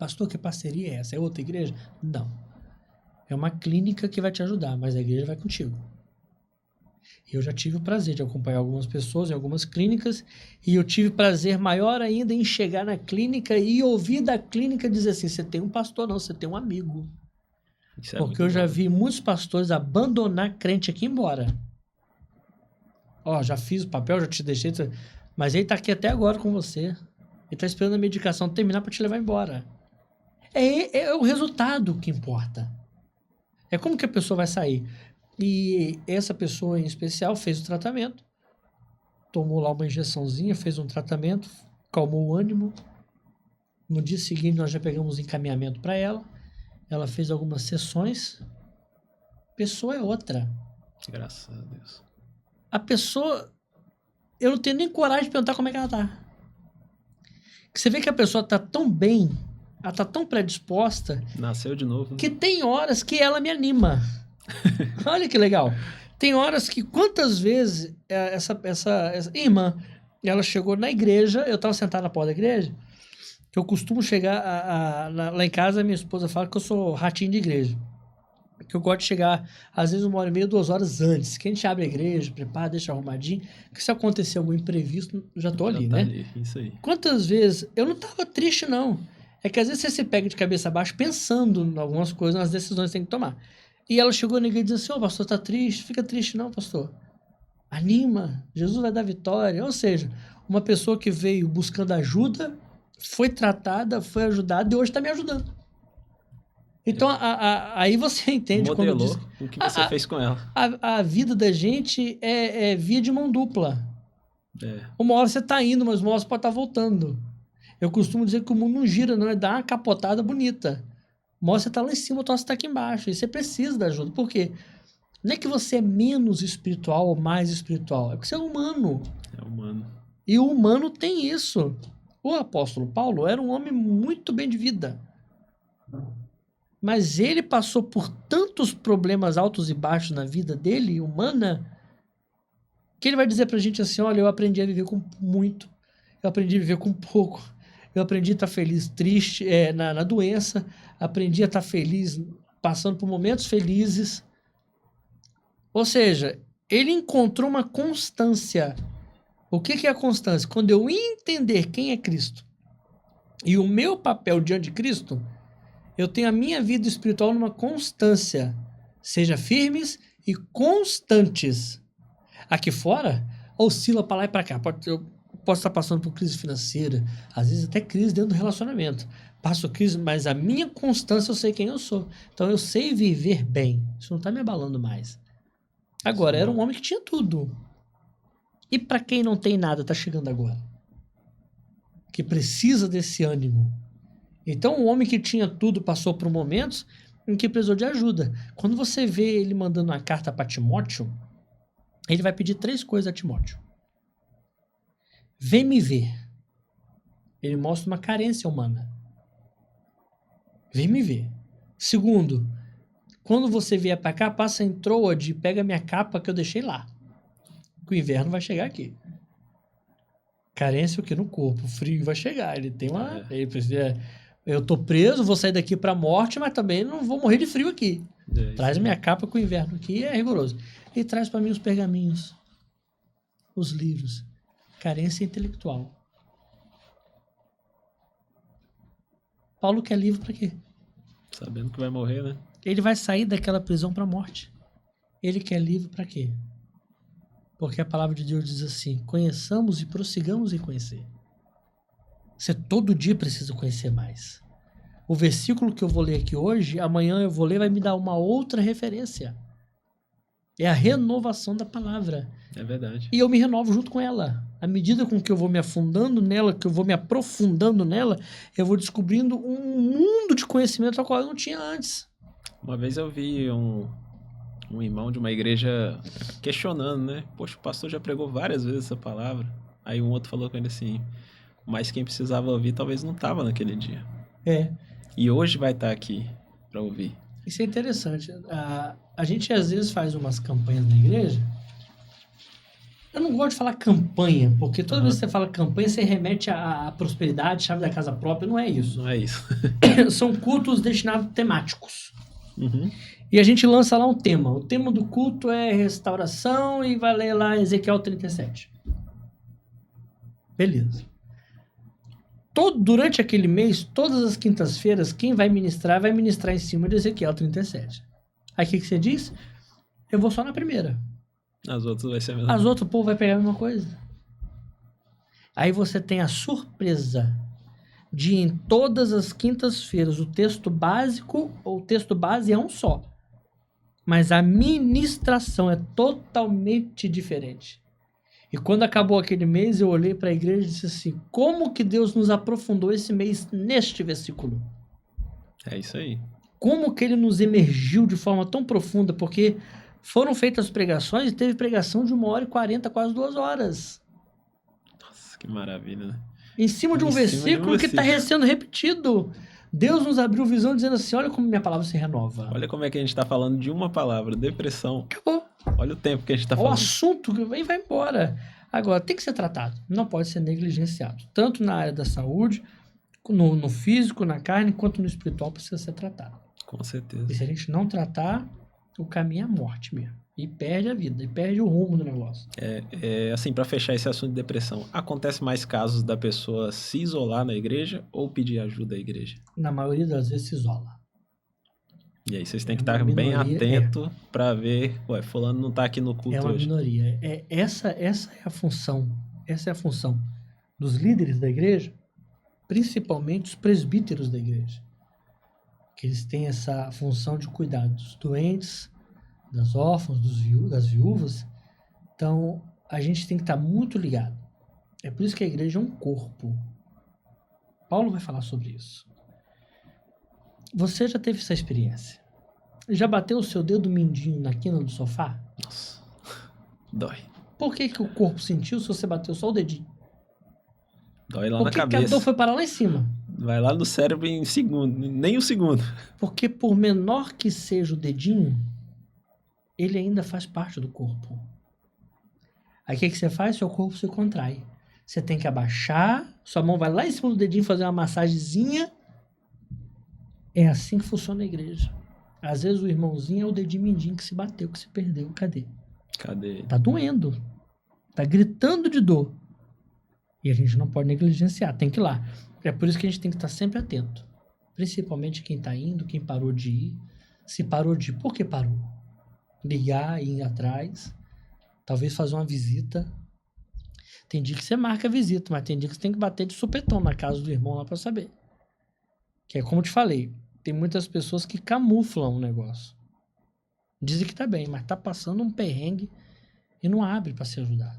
Pastor, que parceria é essa? É outra igreja? Não. É uma clínica que vai te ajudar, mas a igreja vai contigo. Eu já tive o prazer de acompanhar algumas pessoas em algumas clínicas e eu tive prazer maior ainda em chegar na clínica e ouvir da clínica dizer assim, você tem um pastor não, você tem um amigo. Isso é Porque muito eu já bom. vi muitos pastores abandonar crente aqui e ir embora. Ó, já fiz o papel, já te deixei, mas ele tá aqui até agora com você. Ele tá esperando a medicação terminar para te levar embora. É o resultado que importa. É como que a pessoa vai sair. E essa pessoa em especial fez o tratamento, tomou lá uma injeçãozinha, fez um tratamento, calmou o ânimo. No dia seguinte nós já pegamos encaminhamento para ela. Ela fez algumas sessões. A pessoa é outra. Graças a Deus. A pessoa... Eu não tenho nem coragem de perguntar como é que ela tá. Você vê que a pessoa tá tão bem, ela tá tão predisposta, Nasceu de novo. Né? que tem horas que ela me anima. Olha que legal. Tem horas que, quantas vezes essa irmã, ela chegou na igreja, eu tava sentado na porta da igreja, que eu costumo chegar lá em casa, minha esposa fala que eu sou ratinho de igreja. Que eu gosto de chegar, às vezes, 1h30, 2 horas antes. Que a gente abre a igreja, prepara, deixa arrumadinho. Que se acontecer algum imprevisto, já tô ali, tá né? Ali. Isso aí. Quantas vezes... Eu não tava triste, não. É que às vezes você se pega de cabeça abaixo pensando em algumas coisas, nas decisões que tem que tomar. E ela chegou na igreja e disse assim, pastor, tá triste? Fica triste não, pastor. Anima. Jesus vai dar vitória. Ou seja, uma pessoa que veio buscando ajuda, foi tratada, foi ajudada e hoje tá me ajudando. Então, aí você entende Modelou quando diz... o que você fez com ela. A vida da gente é via de mão dupla. É. Uma hora você tá indo, mas uma hora você pode estar voltando. Eu costumo dizer que o mundo não gira, não. É dar uma capotada bonita. Uma hora você tá lá em cima, outra hora você tá aqui embaixo. E você precisa da ajuda. Por quê? Não é que você é menos espiritual ou mais espiritual. É que você é humano. É humano. E o humano tem isso. O apóstolo Paulo era um homem muito bem de vida. Mas ele passou por tantos problemas altos e baixos na vida dele, humana, que ele vai dizer pra gente assim, olha, eu aprendi a viver com muito, eu aprendi a viver com pouco, eu aprendi a estar feliz, triste, na doença, aprendi a estar feliz, passando por momentos felizes. Ou seja, ele encontrou uma constância. O que é a constância? Quando eu entender quem é Cristo e o meu papel diante de Cristo, eu tenho a minha vida espiritual numa constância. Seja firmes e constantes. Aqui fora, oscila para lá e para cá. Eu posso estar passando por crise financeira, às vezes até crise dentro do relacionamento. Passo crise, mas a minha constância eu sei quem eu sou. Então eu sei viver bem. Isso não está me abalando mais. Agora, era um homem que tinha tudo. E para quem não tem nada, está chegando agora. Que precisa desse ânimo. Então, o homem que tinha tudo passou por momentos em que precisou de ajuda. Quando você vê ele mandando uma carta para Timóteo, ele vai pedir 3 coisas a Timóteo. Vem me ver. Ele mostra uma carência humana. Vem me ver. Segundo, quando você vier para cá, passa em Troade e pega minha capa que eu deixei lá. Que o inverno vai chegar aqui. Carência o que no corpo? O frio vai chegar. Ele tem uma... Ele precisa... Eu tô preso, vou sair daqui pra morte, mas também não vou morrer de frio aqui. Traz minha capa que o inverno aqui é rigoroso. E traz para mim os pergaminhos, os livros. Carência intelectual. Paulo quer livro para quê? Sabendo que vai morrer, né? Ele vai sair daquela prisão para a morte. Ele quer livro para quê? Porque a palavra de Deus diz assim, conheçamos e prossigamos em conhecer. Você todo dia precisa conhecer mais. O versículo que eu vou ler aqui hoje, amanhã eu vou ler, vai me dar uma outra referência. É a renovação da palavra. É verdade. E eu me renovo junto com ela. À medida com que eu vou me afundando nela, que eu vou me aprofundando nela, eu vou descobrindo um mundo de conhecimento ao qual eu não tinha antes. Uma vez eu vi um irmão de uma igreja questionando, né? Poxa, o pastor já pregou várias vezes essa palavra. Aí um outro falou com ele assim... Mas quem precisava ouvir talvez não estava naquele dia. E hoje vai estar aqui para ouvir. Isso é interessante. A gente às vezes faz umas campanhas na igreja Eu não gosto de falar campanha, porque toda vez que você fala campanha, você remete à prosperidade, chave da casa própria. Não é isso. Não é isso. São cultos destinados temáticos. Uhum. E a gente lança lá um tema. O tema do culto é restauração e vai ler lá Ezequiel 37. Beleza. Durante aquele mês, todas as quintas-feiras, quem vai ministrar em cima de Ezequiel 37. Aí o que você diz? Eu vou só na primeira. As outras vai ser a mesma As outras, o povo vai pegar a mesma coisa. Aí você tem a surpresa de em todas as quintas-feiras o texto básico ou o texto base é um só. Mas a ministração é totalmente diferente. E quando acabou aquele mês, eu olhei para a igreja e disse assim, como que Deus nos aprofundou esse mês neste versículo? É isso aí. Como que ele nos emergiu de forma tão profunda, porque foram feitas pregações e teve pregação de 1h40, quase 2 horas. Nossa, que maravilha, né? Em cima de um versículo que está sendo repetido. Deus nos abriu visão dizendo assim, olha como minha palavra se renova. Olha como é que a gente está falando de uma palavra, depressão. Acabou. Olha o tempo que a gente está O falando. assunto que vem vai embora. Agora, tem que ser tratado. Não pode ser negligenciado. Tanto na área da saúde, no físico, na carne, quanto no espiritual precisa ser tratado. Com certeza. E se a gente não tratar, o caminho é a morte mesmo. E perde a vida, e perde o rumo do negócio. Assim, para fechar esse assunto de depressão, acontece mais casos da pessoa se isolar na igreja ou pedir ajuda à igreja? Na maioria das vezes se isola. E aí vocês têm que estar bem atento para ver, ué, fulano não tá aqui no culto hoje. É uma minoria. Essa é a função. Essa é a função dos líderes da igreja, principalmente os presbíteros da igreja. Que eles têm essa função de cuidar dos doentes, das órfãos, das viúvas. Então, a gente tem que estar muito ligado. É por isso que a igreja é um corpo. Paulo vai falar sobre isso. Você já teve essa experiência? Já bateu o seu dedo mindinho na quina do sofá? Nossa, dói. Por que o corpo sentiu se você bateu só o dedinho? Dói lá na cabeça. Por que a dor foi parar lá em cima? Vai lá no cérebro em segundo, nem um segundo. Porque por menor que seja o dedinho, ele ainda faz parte do corpo. Aí o que você faz? Seu corpo se contrai. Você tem que abaixar, sua mão vai lá em cima do dedinho fazer uma massagenzinha. É assim que funciona a igreja. Às vezes o irmãozinho é o dedinho mindinho que se bateu, que se perdeu. Cadê? Tá doendo. Tá gritando de dor. E a gente não pode negligenciar, tem que ir lá. É por isso que a gente tem que estar sempre atento. Principalmente quem tá indo, quem parou de ir. Se parou de ir, por que parou? Ligar, ir atrás. Talvez fazer uma visita. Tem dia que você marca a visita, mas tem dia que você tem que bater de supetão na casa do irmão lá pra saber. Que é como eu te falei, tem muitas pessoas que camuflam o negócio. Dizem que tá bem, mas tá passando um perrengue e não abre para ser ajudado.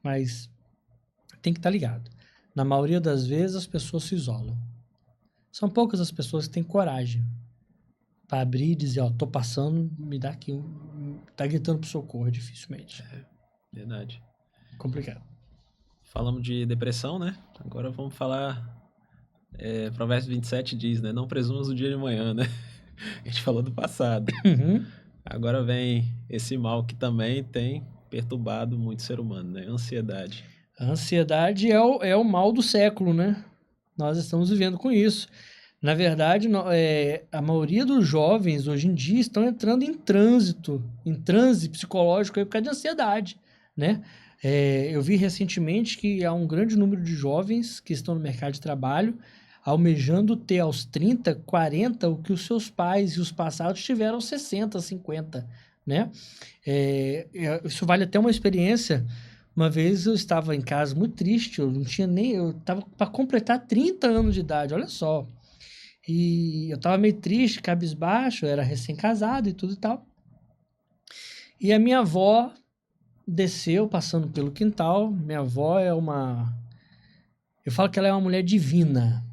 Mas tem que estar ligado. Na maioria das vezes as pessoas se isolam. São poucas as pessoas que têm coragem para abrir e dizer, ó, tô passando, me dá aqui tá gritando pro socorro, dificilmente. Verdade. Complicado. Falamos de depressão, né? Agora vamos falar... Provérbios 27 diz, né? Não presumas o dia de manhã, né? A gente falou do passado. Uhum. Agora vem esse mal que também tem perturbado muito ser humano, né? Ansiedade. A ansiedade é o mal do século, né? Nós estamos vivendo com isso. Na verdade, a maioria dos jovens hoje em dia estão entrando em transe psicológico aí por causa de ansiedade, né? Eu vi recentemente que há um grande número de jovens que estão no mercado de trabalho almejando ter aos 30, 40 o que os seus pais e os passados tiveram aos 60, 50, né? Isso vale até uma experiência. Uma vez eu estava em casa muito triste, eu estava para completar 30 anos de idade, olha só. E eu estava meio triste, cabisbaixo, eu era recém-casado e tudo e tal. E a minha avó desceu passando pelo quintal. Minha avó eu falo que ela é uma mulher divina.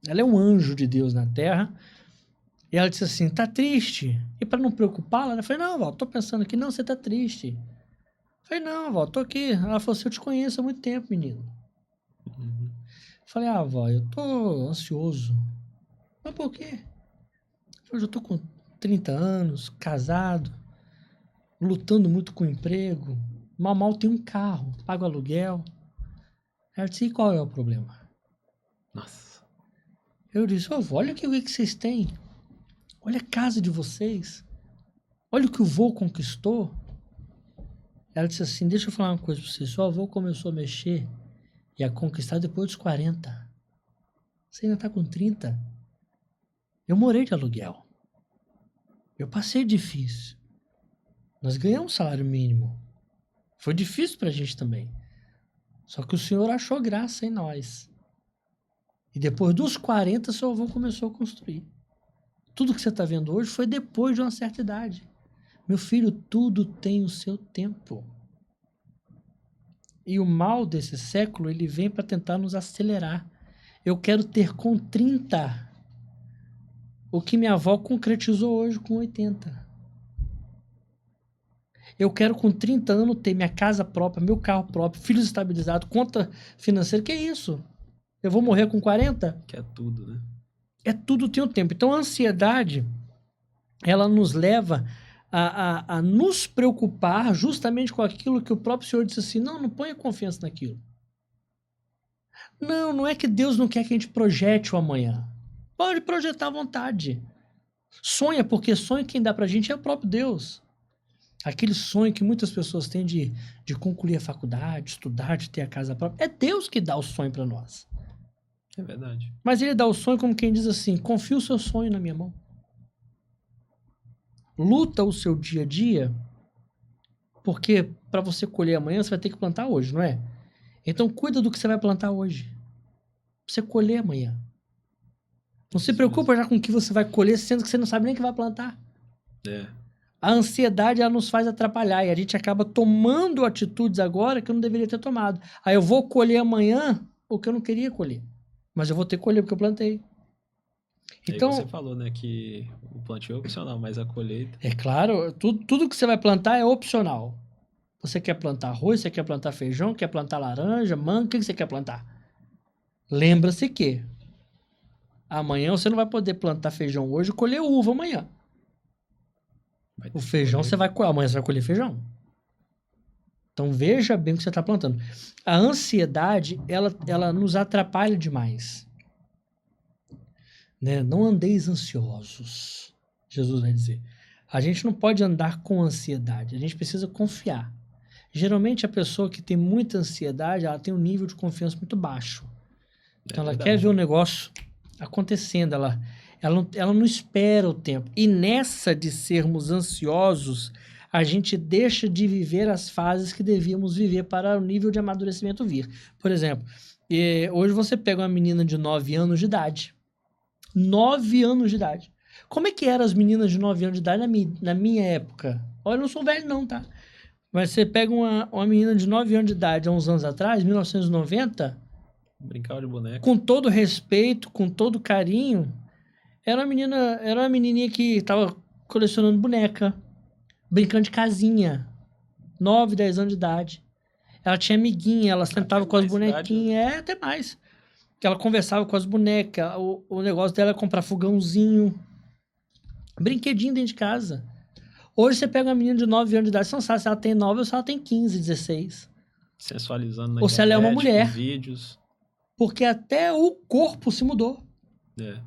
Ela é um anjo de Deus na terra. E ela disse assim, tá triste? E para não preocupá-la, ela falou, não, vó, tô pensando aqui, não, você tá triste. Eu falei, não, vó, tô aqui. Ela falou assim, eu te conheço há muito tempo, menino. Uhum. Eu falei, vó, eu tô ansioso. Mas por quê? Eu já tô com 30 anos, casado, lutando muito com o emprego, Mal tem um carro, paga o aluguel. Ela disse, e qual é o problema? Nossa. Eu disse, ô, vô, olha aqui o que vocês têm. Olha a casa de vocês. Olha o que o vô conquistou. Ela disse assim, deixa eu falar uma coisa pra você. Seu avô começou a mexer e a conquistar depois dos 40. Você ainda tá com 30. Eu morei de aluguel. Eu passei difícil. Nós ganhamos salário mínimo. Foi difícil pra gente também. Só que o senhor achou graça em nós. E depois dos 40, seu avô começou a construir. Tudo que você está vendo hoje foi depois de uma certa idade. Meu filho, tudo tem o seu tempo. E o mal desse século, ele vem para tentar nos acelerar. Eu quero ter com 30 o que minha avó concretizou hoje com 80. Eu quero com 30 anos ter minha casa própria, meu carro próprio, filhos estabilizados, conta financeira. Que é isso? Eu vou morrer com 40? Que é tudo, né? É tudo tem um tempo. Então a ansiedade, ela nos leva a nos preocupar justamente com aquilo que o próprio Senhor disse assim, não ponha confiança naquilo. Não é que Deus não quer que a gente projete o amanhã. Pode projetar à vontade. Sonha, porque sonho quem dá pra gente é o próprio Deus. Aquele sonho que muitas pessoas têm de concluir a faculdade, estudar, de ter a casa própria. É Deus que dá o sonho para nós. É verdade. Mas ele dá o sonho como quem diz assim, confia o seu sonho na minha mão. Luta o seu dia a dia, porque para você colher amanhã, você vai ter que plantar hoje, não é? Então cuida do que você vai plantar hoje. Pra você colher amanhã. Não se preocupa já com o que você vai colher, sendo que você não sabe nem o que vai plantar. É. A ansiedade, ela nos faz atrapalhar e a gente acaba tomando atitudes agora que eu não deveria ter tomado. Aí eu vou colher amanhã o que eu não queria colher. Mas eu vou ter que colher porque eu plantei. Então, você falou, né, que o plantio é opcional, mas a colheita... é claro, tudo que você vai plantar é opcional. Você quer plantar arroz, você quer plantar feijão, quer plantar laranja, manga, o que você quer plantar? Lembra-se que amanhã você não vai poder plantar feijão hoje e colher uva amanhã. O feijão você vai colher, amanhã você vai colher feijão. Então veja bem o que você está plantando. A ansiedade, ela nos atrapalha demais. Né? Não andeis ansiosos, Jesus vai dizer. A gente não pode andar com ansiedade, a gente precisa confiar. Geralmente a pessoa que tem muita ansiedade, ela tem um nível de confiança muito baixo. Então ela quer ver o negócio acontecendo, ela não espera o tempo. E nessa de sermos ansiosos, a gente deixa de viver as fases que devíamos viver para o nível de amadurecimento vir. Por exemplo, hoje você pega uma menina de 9 anos de idade. 9 anos de idade. Como é que eram as meninas de 9 anos de idade na minha época? Olha, eu não sou velho não, tá? Mas você pega uma menina de 9 anos de idade há uns anos atrás, 1990... Brincava de boneca. Com todo respeito, com todo carinho... Era uma menininha que tava colecionando boneca, brincando de casinha, 9, 10 anos de idade. Ela tinha amiguinha, ela sentava com as bonequinhas, até mais. Ela conversava com as bonecas, o negócio dela era comprar fogãozinho, brinquedinho dentro de casa. Hoje você pega uma menina de 9 anos de idade, você não sabe se ela tem 9 ou se ela tem 15, 16. Sensualizando na ou se ela é uma mulher. Vídeos. Porque até o corpo se mudou. É.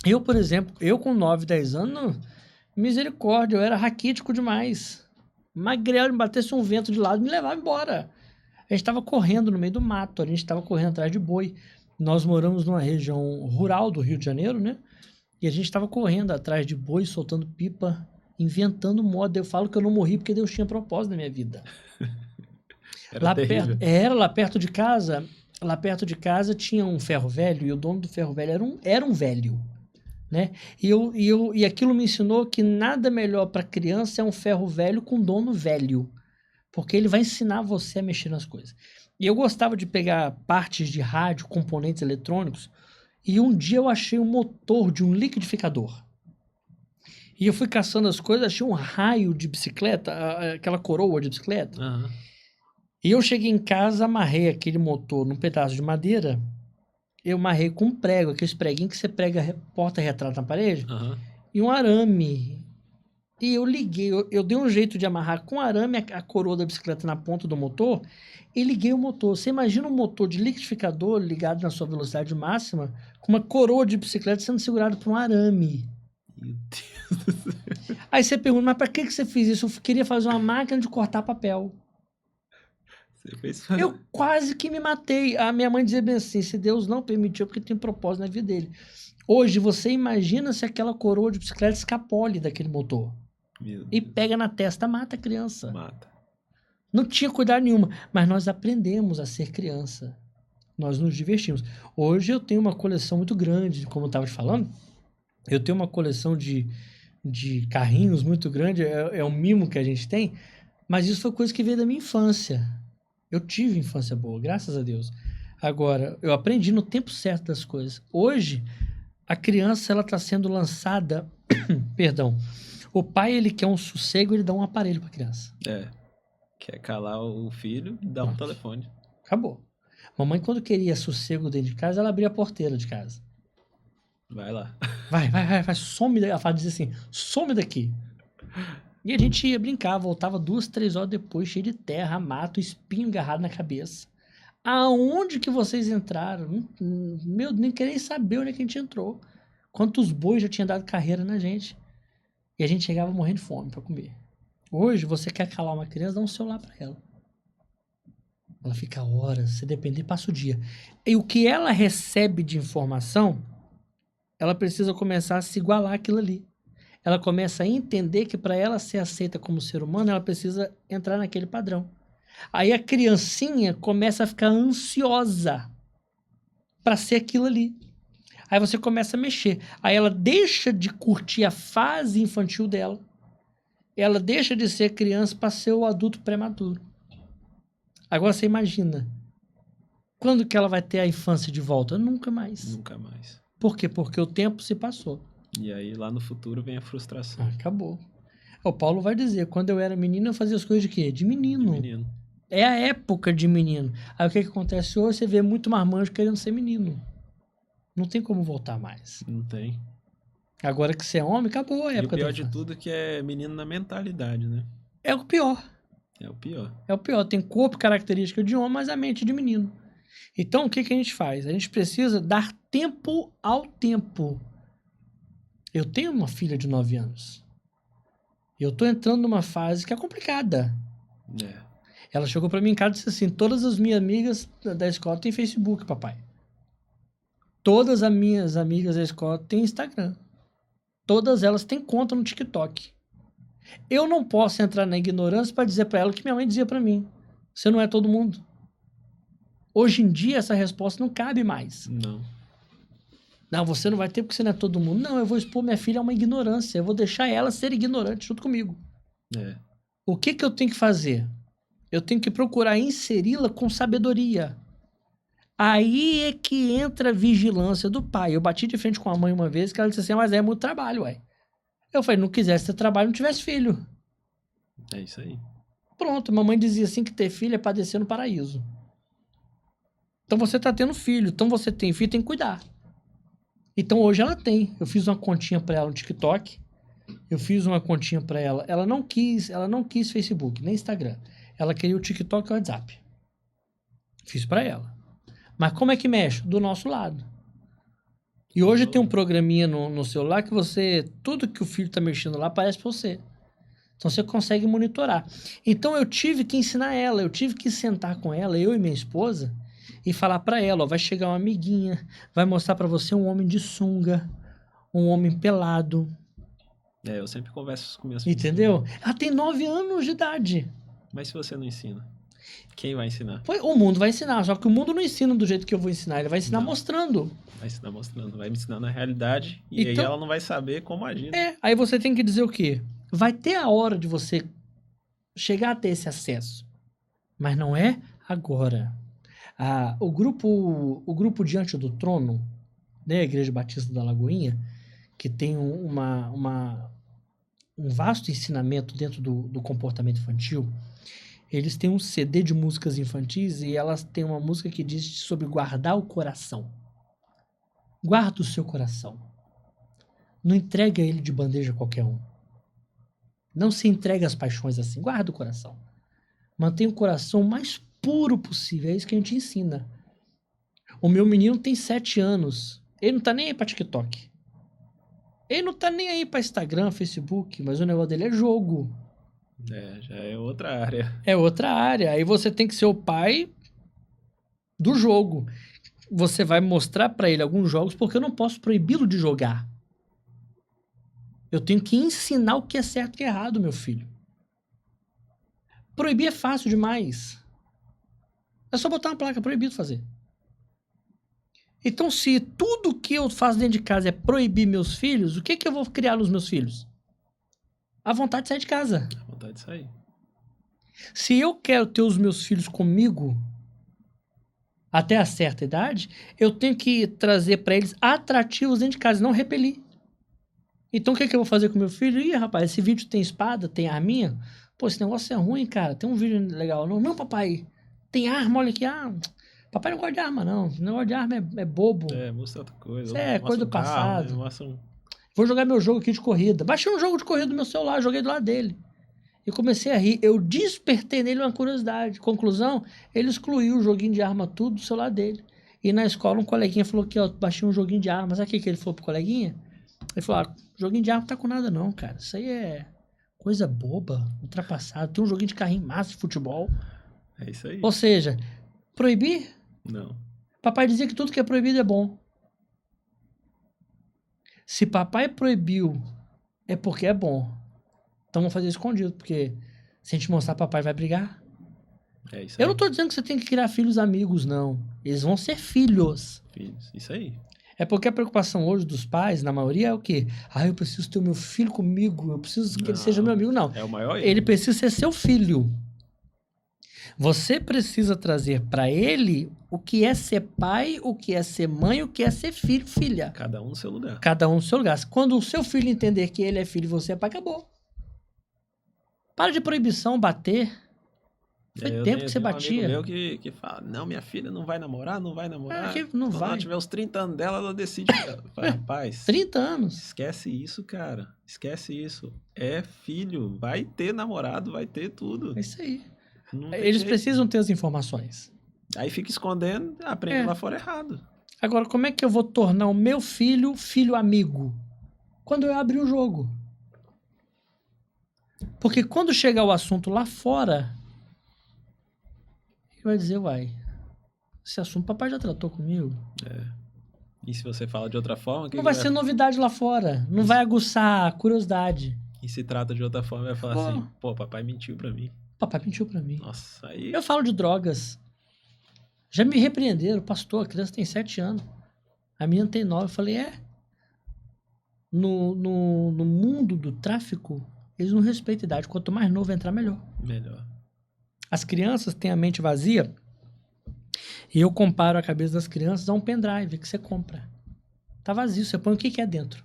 Eu, por exemplo, com 9, 10 anos, misericórdia, eu era raquítico demais. Magrelo, me batesse um vento de lado, me levava embora. A gente estava correndo no meio do mato, a gente estava correndo atrás de boi. Nós moramos numa região rural do Rio de Janeiro, né? E a gente estava correndo atrás de boi, soltando pipa, inventando moda. Eu falo que eu não morri porque Deus tinha propósito na minha vida. Lá perto de casa tinha um ferro velho e o dono do ferro velho era um velho. Né? E aquilo me ensinou que nada melhor para criança é um ferro velho com dono velho, porque ele vai ensinar você a mexer nas coisas. E eu gostava de pegar partes de rádio, componentes eletrônicos, e um dia eu achei um motor de um liquidificador. E eu fui caçando as coisas, achei um raio de bicicleta, aquela coroa de bicicleta. Uhum. E eu cheguei em casa, amarrei aquele motor num pedaço de madeira. Eu amarrei com um prego, aqueles preguinhos que você prega porta-retrato na parede, e um arame E eu liguei, eu dei um jeito de amarrar com arame a coroa da bicicleta na ponta do motor e liguei o motor. Você imagina um motor de liquidificador ligado na sua velocidade máxima com uma coroa de bicicleta sendo segurado por um arame. Meu Deus do céu. Aí você pergunta, mas pra que você fez isso? Eu queria fazer uma máquina de cortar papel. Você fez... Eu quase que me matei. A minha mãe dizia bem assim, se Deus não permitiu, porque tem propósito na vida dele. Hoje, você imagina se aquela coroa de bicicleta escapole daquele motor. Meu E Deus. pega na testa, mata a criança. Mata. Não tinha cuidado nenhuma, mas nós aprendemos a ser criança. Nós nos divertimos. Hoje eu tenho uma coleção muito grande, como eu estava te falando. Eu tenho uma coleção de carrinhos muito grande, é um mimo que a gente tem, mas isso foi coisa que veio da minha infância. Eu tive infância boa, graças a Deus. Agora, eu aprendi no tempo certo das coisas. Hoje, a criança ela está sendo lançada, perdão, o pai ele quer um sossego, ele dá um aparelho para a criança. Quer calar o filho, dá um telefone. Acabou. Mamãe, quando queria sossego dentro de casa, ela abria a porteira de casa. Vai lá. Vai, some daqui. Ela dizia assim, some daqui. E a gente ia brincar, voltava 2, 3 horas depois, cheio de terra, mato, espinho agarrado na cabeça. Aonde que vocês entraram? Meu, nem queria saber onde é que a gente entrou. Quantos bois já tinha dado carreira na gente. E a gente chegava morrendo de fome para comer. Hoje, você quer calar uma criança, dá um celular para ela. Ela fica horas, se depender, passa o dia. E o que ela recebe de informação, ela precisa começar a se igualar àquilo ali. Ela começa a entender que para ela ser aceita como ser humano, ela precisa entrar naquele padrão. Aí a criancinha começa a ficar ansiosa para ser aquilo ali. Aí você começa a mexer. Aí ela deixa de curtir a fase infantil dela. Ela deixa de ser criança para ser o adulto prematuro. Agora você imagina. Quando que ela vai ter a infância de volta? Nunca mais. Nunca mais. Por quê? Porque o tempo se passou. E aí lá no futuro vem a frustração. Acabou. O Paulo vai dizer, quando eu era menino, eu fazia as coisas de quê? De menino. De menino. É a época de menino. Aí o que acontece hoje? Você vê muito marmanjo querendo ser menino. Não tem como voltar mais. Não tem. Agora que você é homem, acabou a E o época pior da de infância. tudo é que é menino na mentalidade, né? É o pior. É o pior. É o pior. Tem corpo, característica de homem, mas a mente de menino. Então, o que a gente faz? A gente precisa dar tempo ao tempo. Eu tenho uma filha de 9 anos. Eu tô entrando numa fase que é complicada. Ela chegou pra mim em casa e disse assim, todas as minhas amigas da escola têm Facebook, papai. Todas as minhas amigas da escola têm Instagram. Todas elas têm conta no TikTok. Eu não posso entrar na ignorância para dizer para ela o que minha mãe dizia para mim. Você não é todo mundo. Hoje em dia, essa resposta não cabe mais. Não. Não, você não vai ter porque você não é todo mundo. Não, eu vou expor minha filha a uma ignorância. Eu vou deixar ela ser ignorante junto comigo. O que eu tenho que fazer? Eu tenho que procurar inseri-la com sabedoria. Aí é que entra a vigilância do pai. Eu bati de frente com a mãe uma vez que ela disse assim, mas é muito trabalho, ué. Eu falei, não quisesse ter trabalho, não tivesse filho. É isso aí. Pronto, mamãe dizia assim que ter filho é padecer no paraíso. Então você tá tendo filho, então você tem filho, tem que cuidar. Então hoje ela tem. Eu fiz uma continha pra ela no TikTok. Eu fiz uma continha pra ela. Ela não quis Facebook, nem Instagram. Ela queria o TikTok e o WhatsApp. Fiz pra ela. Mas como é que mexe? Do nosso lado. E hoje tem um programinha no celular que você... Tudo que o filho tá mexendo lá aparece pra você. Então você consegue monitorar. Então eu tive que ensinar ela. Eu tive que sentar com ela, eu e minha esposa, e falar pra ela, ó, vai chegar uma amiguinha, vai mostrar pra você um homem de sunga, um homem pelado. Eu sempre converso com minhas filhas. Entendeu? Ela tem 9 anos de idade. Mas se você não ensina, quem vai ensinar? O mundo vai ensinar, só que o mundo não ensina do jeito que eu vou ensinar, ele vai ensinar Não. mostrando. Vai ensinar mostrando, vai me ensinar na realidade e Então- aí ela não vai saber como agir. Aí você tem que dizer o quê? Vai ter a hora de você chegar a ter esse acesso, mas não é agora. O grupo Diante do Trono, né, a Igreja Batista da Lagoinha, que tem um vasto ensinamento dentro do comportamento infantil, eles têm um CD de músicas infantis e elas têm uma música que diz sobre guardar o coração. Guarda o seu coração. Não entrega ele de bandeja a qualquer um. Não se entregue às paixões assim. Guarda o coração. Mantenha o coração o mais puro possível. É isso que a gente ensina. O meu menino tem 7 anos. Ele não tá nem aí pra TikTok. Ele não tá nem aí pra Instagram, Facebook. Mas o negócio dele é jogo. Já é outra área. É outra área. Aí você tem que ser o pai do jogo. Você vai mostrar pra ele alguns jogos porque eu não posso proibi-lo de jogar. Eu tenho que ensinar o que é certo e o que é errado, meu filho. Proibir é fácil demais. É só botar uma placa proibido fazer. Então, se tudo que eu faço dentro de casa é proibir meus filhos, o que eu vou criar nos meus filhos? A vontade de sair de casa. A vontade de sair. Se eu quero ter os meus filhos comigo até a certa idade, eu tenho que trazer para eles atrativos dentro de casa, não repelir. Então, o que eu vou fazer com meu filho? Ih, rapaz, esse vídeo tem espada, tem arminha. Pô, esse negócio é ruim, cara. Tem um vídeo legal. Não, não, papai. Tem arma, olha aqui. Ah, papai não gosta de arma, não. O negócio de arma é bobo. Mostra outra coisa. Isso é coisa do passado. Carro, Vou jogar meu jogo aqui de corrida. Baixei um jogo de corrida no meu celular, joguei do lado dele. E comecei a rir. Eu despertei nele uma curiosidade. Conclusão, ele excluiu o joguinho de arma tudo do celular dele. E na escola um coleguinha falou que, ó, baixei um joguinho de arma. Sabe o que ele falou pro coleguinha? Ele falou, joguinho de arma não tá com nada não, cara. Isso aí é coisa boba, ultrapassado. Tem um joguinho de carrinho massa de futebol. É isso aí. Ou seja, proibir? Não. Papai dizia que tudo que é proibido é bom. Se papai proibiu, é porque é bom. Então vamos fazer escondido, porque se a gente mostrar, papai vai brigar. É isso aí. Eu não tô dizendo que você tem que criar filhos amigos, não. Eles vão ser filhos. Filhos, isso aí. É porque a preocupação hoje dos pais, na maioria, é o quê? Eu preciso ter o meu filho comigo, eu preciso que ele seja meu amigo. Não, É o maior erro. ele precisa ser seu filho. Você precisa trazer pra ele o que é ser pai, o que é ser mãe, o que é ser filho, filha. Cada um no seu lugar. Cada um no seu lugar. Quando o seu filho entender que ele é filho e você é pai, acabou. Para de proibição, bater. Foi tempo que você batia. Um amigo meu que fala, não, minha filha não vai namorar, não vai namorar. Não Quando vai. ela tiver os 30 anos dela, ela decide. Fala, rapaz, 30 anos. esquece isso, cara. Esquece isso. É filho, vai ter namorado, vai ter tudo. É isso aí. Não tem Eles jeito. precisam ter as informações. Aí fica escondendo, aprende lá fora errado. Agora, como é que eu vou tornar o meu filho filho amigo? Quando eu abrir o jogo. Porque quando chegar o assunto lá fora, ele vai dizer, uai, esse assunto papai já tratou comigo. E se você fala de outra forma... Não vai ser novidade lá fora. Não vai aguçar a curiosidade. E se trata de outra forma, vai falar Pô. assim, pô, papai mentiu pra mim. Papai mentiu pra mim. Nossa, aí... Eu falo de drogas. Já me repreenderam, pastor, a criança tem 7 anos. A menina tem 9. Eu falei, no mundo do tráfico, eles não respeitam a idade. Quanto mais novo entrar, melhor. Melhor. As crianças têm a mente vazia e eu comparo a cabeça das crianças a um pendrive que você compra. Tá vazio, você põe o que é dentro.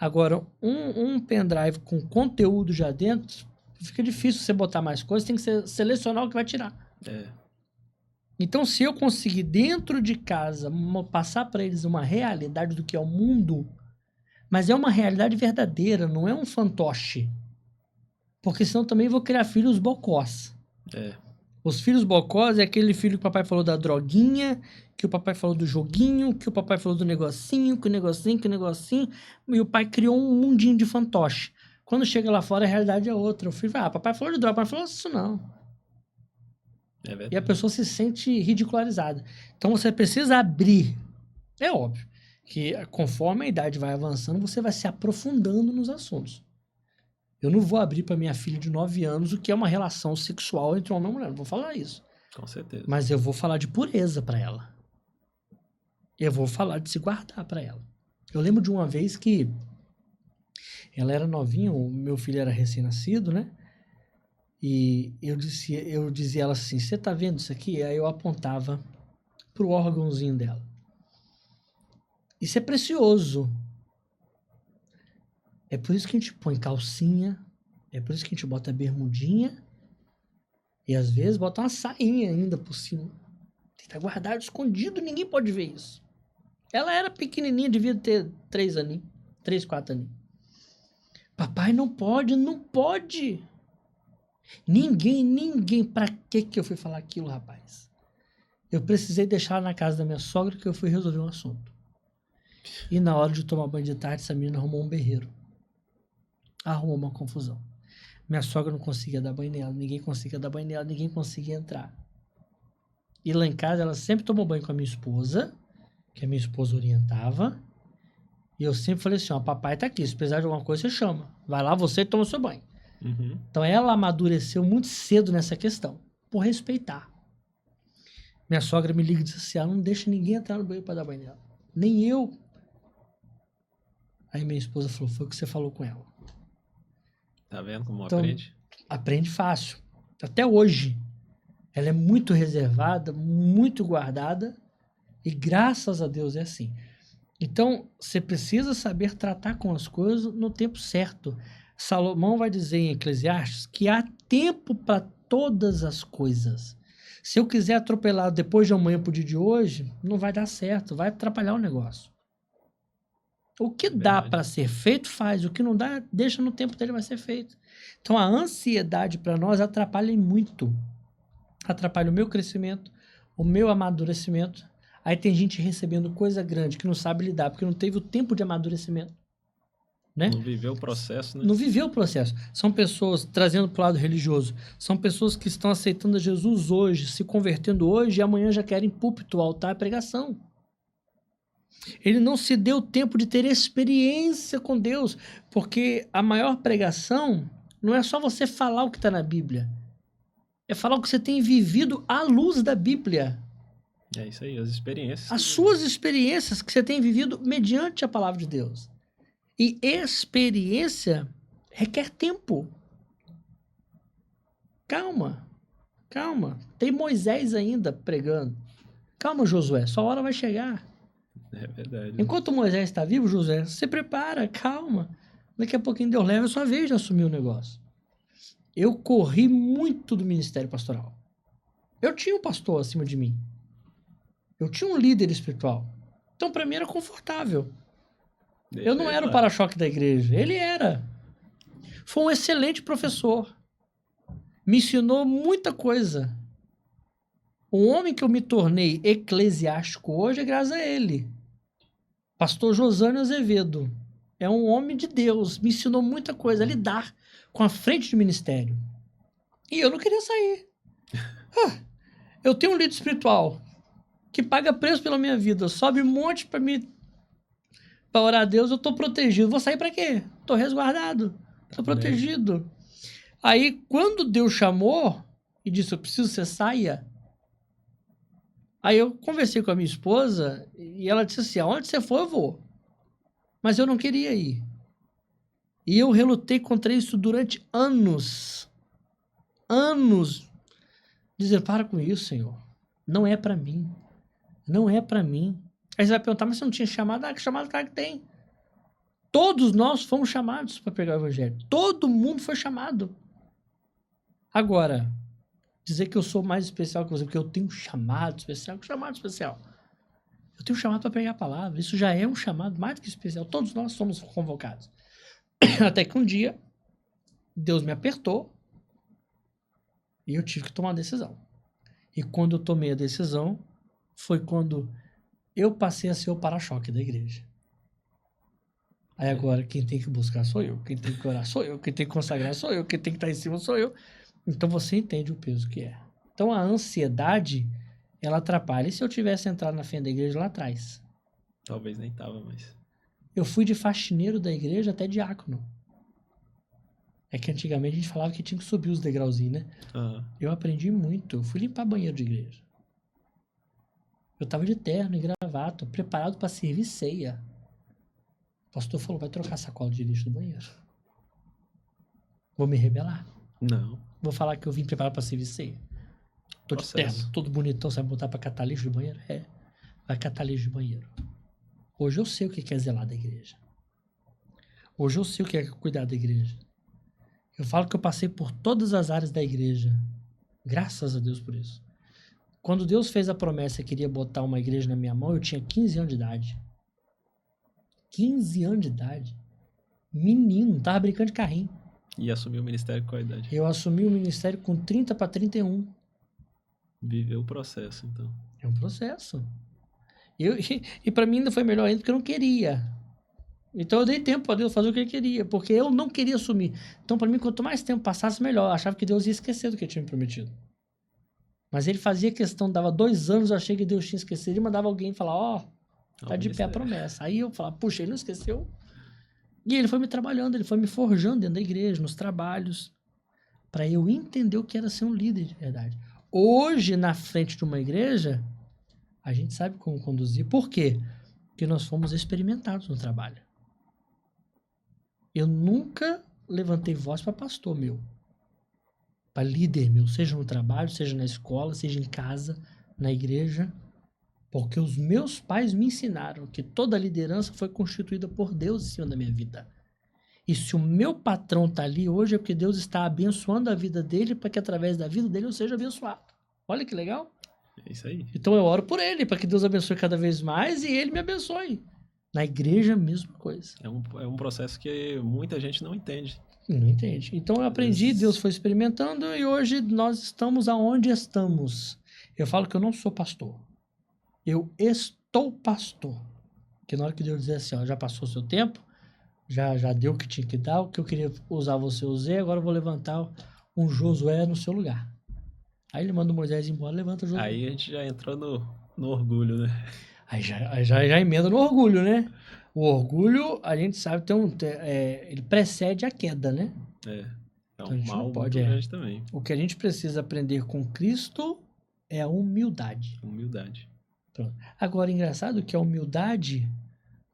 Agora, um pendrive com conteúdo já dentro, fica difícil você botar mais coisas, tem que selecionar o que vai tirar. Então, se eu conseguir dentro de casa passar para eles uma realidade do que é o mundo, mas é uma realidade verdadeira, não é um fantoche. Porque senão também vou criar filhos bocós. Os filhos bocós é aquele filho que o papai falou da droguinha, que o papai falou do joguinho, que o papai falou do negocinho, que o negocinho, e o pai criou um mundinho de fantoche. Quando chega lá fora, a realidade é outra. O filho fala, papai falou de droga, papai falou isso não. E a pessoa se sente ridicularizada. Então você precisa abrir. É óbvio que conforme a idade vai avançando, você vai se aprofundando nos assuntos. Eu não vou abrir para minha filha de 9 anos o que é uma relação sexual entre homem e mulher. Não vou falar isso. Com certeza. Mas eu vou falar de pureza para ela. Eu vou falar de se guardar para ela. Eu lembro de uma vez que ela era novinha, o meu filho era recém-nascido, né? E eu dizia a ela assim, você tá vendo isso aqui? Aí eu apontava pro órgãozinho dela. Isso é precioso. É por isso que a gente põe calcinha, é por isso que a gente bota bermudinha e às vezes bota uma sainha ainda por cima. Tem que estar guardado, escondido, ninguém pode ver isso. Ela era pequenininha, devia ter 3 aninhos, 3, 4 aninhos. Papai não pode, não pode. Ninguém. Pra que eu fui falar aquilo, rapaz? Eu precisei deixar ela na casa da minha sogra que eu fui resolver um assunto. E na hora de tomar banho de tarde, essa menina arrumou um berreiro. Arrumou uma confusão. Minha sogra não conseguia dar banho nela, ninguém conseguia dar banho nela, ninguém conseguia entrar. E lá em casa, ela sempre tomou banho com a minha esposa, que a minha esposa orientava. E eu sempre falei assim, ó, papai tá aqui, se precisar de alguma coisa, você chama. Vai lá você e toma seu banho. Uhum. Então ela amadureceu muito cedo nessa questão, por respeitar. Minha sogra me liga e diz assim, não deixa ninguém entrar no banheiro para dar banho nela. Nem eu. Aí minha esposa falou, foi o que você falou com ela. Tá vendo como Então, aprende? Aprende fácil. Até hoje. Ela é muito reservada, muito guardada. E graças a Deus é assim. Então, você precisa saber tratar com as coisas no tempo certo. Salomão vai dizer em Eclesiastes que há tempo para todas as coisas. Se eu quiser atropelar depois de amanhã para o dia de hoje, não vai dar certo, vai atrapalhar o negócio. O que dá para ser feito, faz. O que não dá, deixa no tempo dele, vai ser feito. Então, a ansiedade para nós atrapalha muito. Atrapalha o meu crescimento, o meu amadurecimento. Aí tem gente recebendo coisa grande que não sabe lidar, porque não teve o tempo de amadurecimento. Né? Não viveu o processo, né? Não viveu o processo. São pessoas, trazendo para o lado religioso, são pessoas que estão aceitando a Jesus hoje, se convertendo hoje, e amanhã já querem púlpito, altar, pregação. Ele não se deu tempo de ter experiência com Deus, porque a maior pregação não é só você falar o que está na Bíblia, é falar o que você tem vivido à luz da Bíblia. É isso aí, as experiências. As suas experiências que você tem vivido mediante a palavra de Deus. E experiência requer tempo. Calma. Tem Moisés ainda pregando. Calma, Josué, sua hora vai chegar. É verdade. Enquanto Moisés está vivo, Josué, se prepara, calma. Daqui a pouquinho Deus leva a sua vez de assumir o negócio. Eu corri muito do ministério pastoral. Eu tinha um pastor acima de mim. Eu tinha um líder espiritual. Então, para mim, era confortável. Eu não era o para-choque da igreja. Ele era. Foi um excelente professor. Me ensinou muita coisa. O homem que eu me tornei eclesiástico hoje é graças a ele. Pastor Josânio Azevedo. É um homem de Deus. Me ensinou muita coisa a lidar com a frente de ministério. E eu não queria sair. Eu tenho um líder espiritual que paga preço pela minha vida. Sobe um monte para orar a Deus. Eu tô protegido. Vou sair para quê? Tô resguardado. Tô protegido. Aí, quando Deus chamou e disse, eu preciso que você saia. Aí eu conversei com a minha esposa e ela disse assim, aonde você for, eu vou. Mas eu não queria ir. E eu relutei contra isso durante anos. Anos. Dizer, para com isso, Senhor. Não é para mim. Não é para mim. Aí você vai perguntar, mas você não tinha chamado? Ah, que chamado, claro que tem. Todos nós fomos chamados para pregar o evangelho. Todo mundo foi chamado. Agora, dizer que eu sou mais especial que você, porque eu tenho um chamado especial. Que chamado especial? Eu tenho um chamado para pregar a palavra. Isso já é um chamado mais do que especial. Todos nós somos convocados. Até que um dia, Deus me apertou e eu tive que tomar uma decisão. E quando eu tomei a decisão, foi quando eu passei a ser o para-choque da igreja. Aí agora, quem tem que buscar sou eu, quem tem que orar sou eu, quem tem que consagrar sou eu, quem tem que estar em cima sou eu. Então você entende o peso que é. Então a ansiedade, ela atrapalha. E se eu tivesse entrado na frente da igreja lá atrás? Talvez nem tava, mas... Eu fui de faxineiro da igreja até diácono. É que antigamente a gente falava que tinha que subir os degrauzinhos, né? Uhum. Eu aprendi muito. Eu fui limpar banheiro de igreja. Eu tava de terno e gravata, preparado para servir ceia. O pastor falou, vai trocar a sacola de lixo do banheiro. Vou me rebelar. Não. Vou falar que eu vim preparado para servir ceia. Tô de terno, todo bonitão, sabe botar para catar lixo de banheiro? É, vai catar lixo de banheiro. Hoje eu sei o que é zelar da igreja. Hoje eu sei o que é cuidar da igreja. Eu falo que eu passei por todas as áreas da igreja. Graças a Deus por isso. Quando Deus fez a promessa que queria botar uma igreja na minha mão, eu tinha 15 anos de idade. 15 anos de idade. Menino, tava brincando de carrinho. E assumiu o ministério com qual idade? Eu assumi o ministério com 30 para 31. Viveu o processo, então. É um processo. E para mim ainda foi melhor ainda porque eu não queria. Então eu dei tempo para Deus fazer o que ele queria, porque eu não queria assumir. Então para mim, quanto mais tempo passasse, melhor. Eu achava que Deus ia esquecer do que ele tinha me prometido. Mas ele fazia questão, dava 2 anos, eu achei que Deus tinha esquecido e mandava alguém falar, ó, tá de pé a promessa. Aí eu falava, puxa, ele não esqueceu. E ele foi me trabalhando, ele foi me forjando dentro da igreja, nos trabalhos, para eu entender o que era ser um líder de verdade. Hoje, na frente de uma igreja, a gente sabe como conduzir. Por quê? Porque nós fomos experimentados no trabalho. Eu nunca levantei voz para pastor meu, para líder meu, seja no trabalho, seja na escola, seja em casa, na igreja, porque os meus pais me ensinaram que toda liderança foi constituída por Deus em cima da minha vida. E se o meu patrão está ali hoje é porque Deus está abençoando a vida dele para que através da vida dele eu seja abençoado. Olha que legal. É isso aí. Então eu oro por ele, para que Deus abençoe cada vez mais e ele me abençoe. Na igreja, a mesma coisa. É um processo que muita gente não entende. Não entende. Então eu aprendi, Deus foi experimentando e hoje nós estamos aonde estamos. Eu falo que eu não sou pastor. Eu estou pastor. Porque na hora que Deus dizer assim, ó, já passou o seu tempo, já deu o que tinha que dar, o que eu queria usar você usei, agora eu vou levantar um Josué no seu lugar. Aí ele manda o Moisés embora, levanta o Josué. Aí a gente já entrou no orgulho, né? Aí já emenda no orgulho, né? O orgulho, a gente sabe, ele precede a queda, né? É Então, a um gente mal não pode, muito grande também. O que a gente precisa aprender com Cristo é a humildade. Humildade. Pronto. Agora, engraçado que a humildade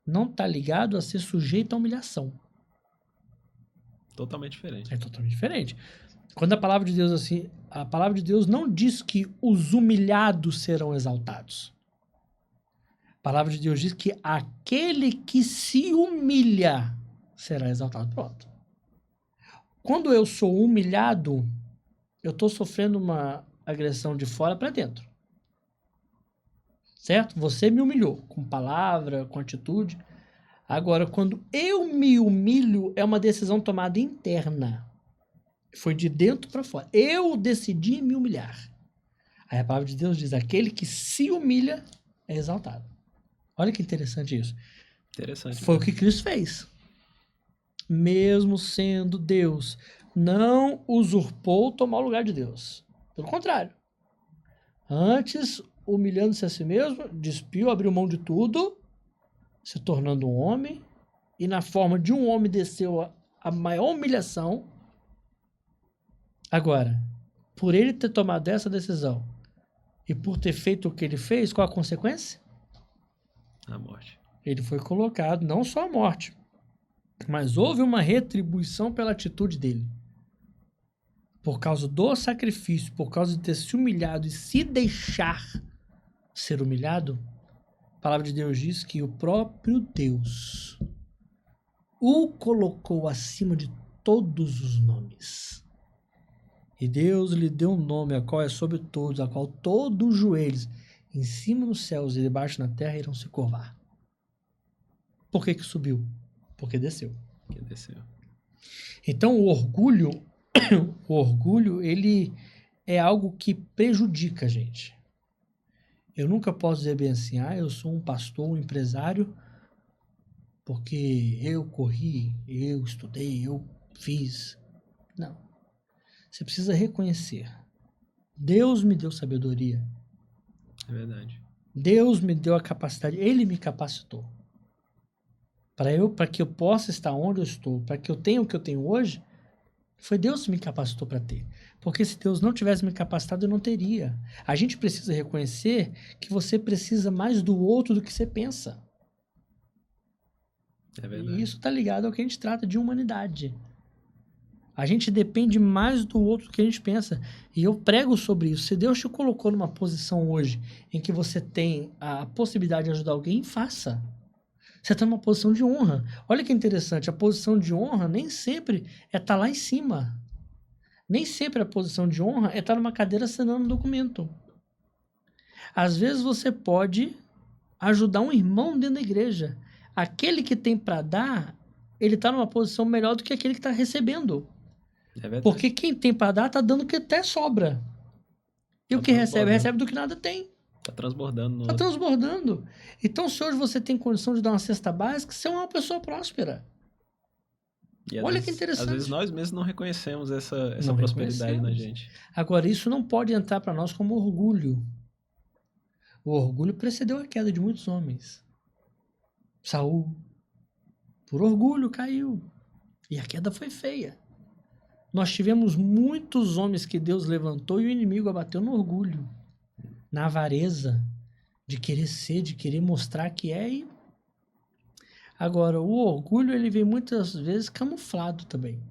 não está ligado a ser sujeito à humilhação. Totalmente diferente. É totalmente diferente. Quando a palavra de Deus assim, a palavra de Deus não diz que os humilhados serão exaltados. A palavra de Deus diz que aquele que se humilha será exaltado. Pronto. Quando eu sou humilhado, eu estou sofrendo uma agressão de fora para dentro. Certo? Você me humilhou com palavra, com atitude. Agora, quando eu me humilho, é uma decisão tomada interna. Foi de dentro para fora. Eu decidi me humilhar. Aí a palavra de Deus diz, aquele que se humilha é exaltado. Olha que interessante isso. Interessante. Foi o que Cristo fez. Mesmo sendo Deus, não usurpou tomar o lugar de Deus. Pelo contrário. Antes, humilhando-se a si mesmo, despiu, abriu mão de tudo, se tornando um homem, e na forma de um homem desceu a maior humilhação. Agora, por ele ter tomado essa decisão e por ter feito o que ele fez, qual a consequência? A morte. Ele foi colocado, não só a morte, mas houve uma retribuição pela atitude dele. Por causa do sacrifício, por causa de ter se humilhado e se deixar ser humilhado, a palavra de Deus diz que o próprio Deus o colocou acima de todos os nomes. E Deus lhe deu um nome, a qual é sobre todos, a qual todos os joelhos, em cima nos céus e debaixo na terra, irão se curvar. Por que subiu? Porque desceu. Que desceu. Então o orgulho, ele é algo que prejudica a gente. Eu nunca posso dizer bem assim, eu sou um pastor, um empresário, porque eu corri, eu estudei, eu fiz. Não. Você precisa reconhecer. Deus me deu sabedoria. É verdade. Deus me deu a capacidade, Ele me capacitou. Para que eu possa estar onde eu estou, para que eu tenha o que eu tenho hoje, foi Deus que me capacitou para ter. Porque se Deus não tivesse me capacitado, eu não teria. A gente precisa reconhecer que você precisa mais do outro do que você pensa. É verdade. E isso está ligado ao que a gente trata de humanidade. A gente depende mais do outro do que a gente pensa. E eu prego sobre isso. Se Deus te colocou numa posição hoje em que você tem a possibilidade de ajudar alguém, faça. Você está numa posição de honra. Olha que interessante, a posição de honra nem sempre é estar lá em cima. Nem sempre a posição de honra é estar numa cadeira assinando um documento. Às vezes você pode ajudar um irmão dentro da igreja. Aquele que tem para dar, ele está numa posição melhor do que aquele que está recebendo. É verdade. Porque quem tem para dar, está dando o que até sobra. E Tá o que recebe, transbordando. recebe do que nada tem. Tá transbordando no Está outro. transbordando. Então, se hoje você tem condição de dar uma cesta básica, você é uma pessoa próspera. E às Olha vezes- que interessante. Às vezes nós mesmos não reconhecemos essa Não prosperidade na reconhecemos. gente. Agora, isso não pode entrar para nós como orgulho. O orgulho precedeu a queda de muitos homens. Saul, por orgulho, caiu. E a queda foi feia. Nós tivemos muitos homens que Deus levantou e o inimigo abateu no orgulho, na avareza, de querer ser, de querer mostrar que é. E... Agora, o orgulho, ele vem muitas vezes camuflado também.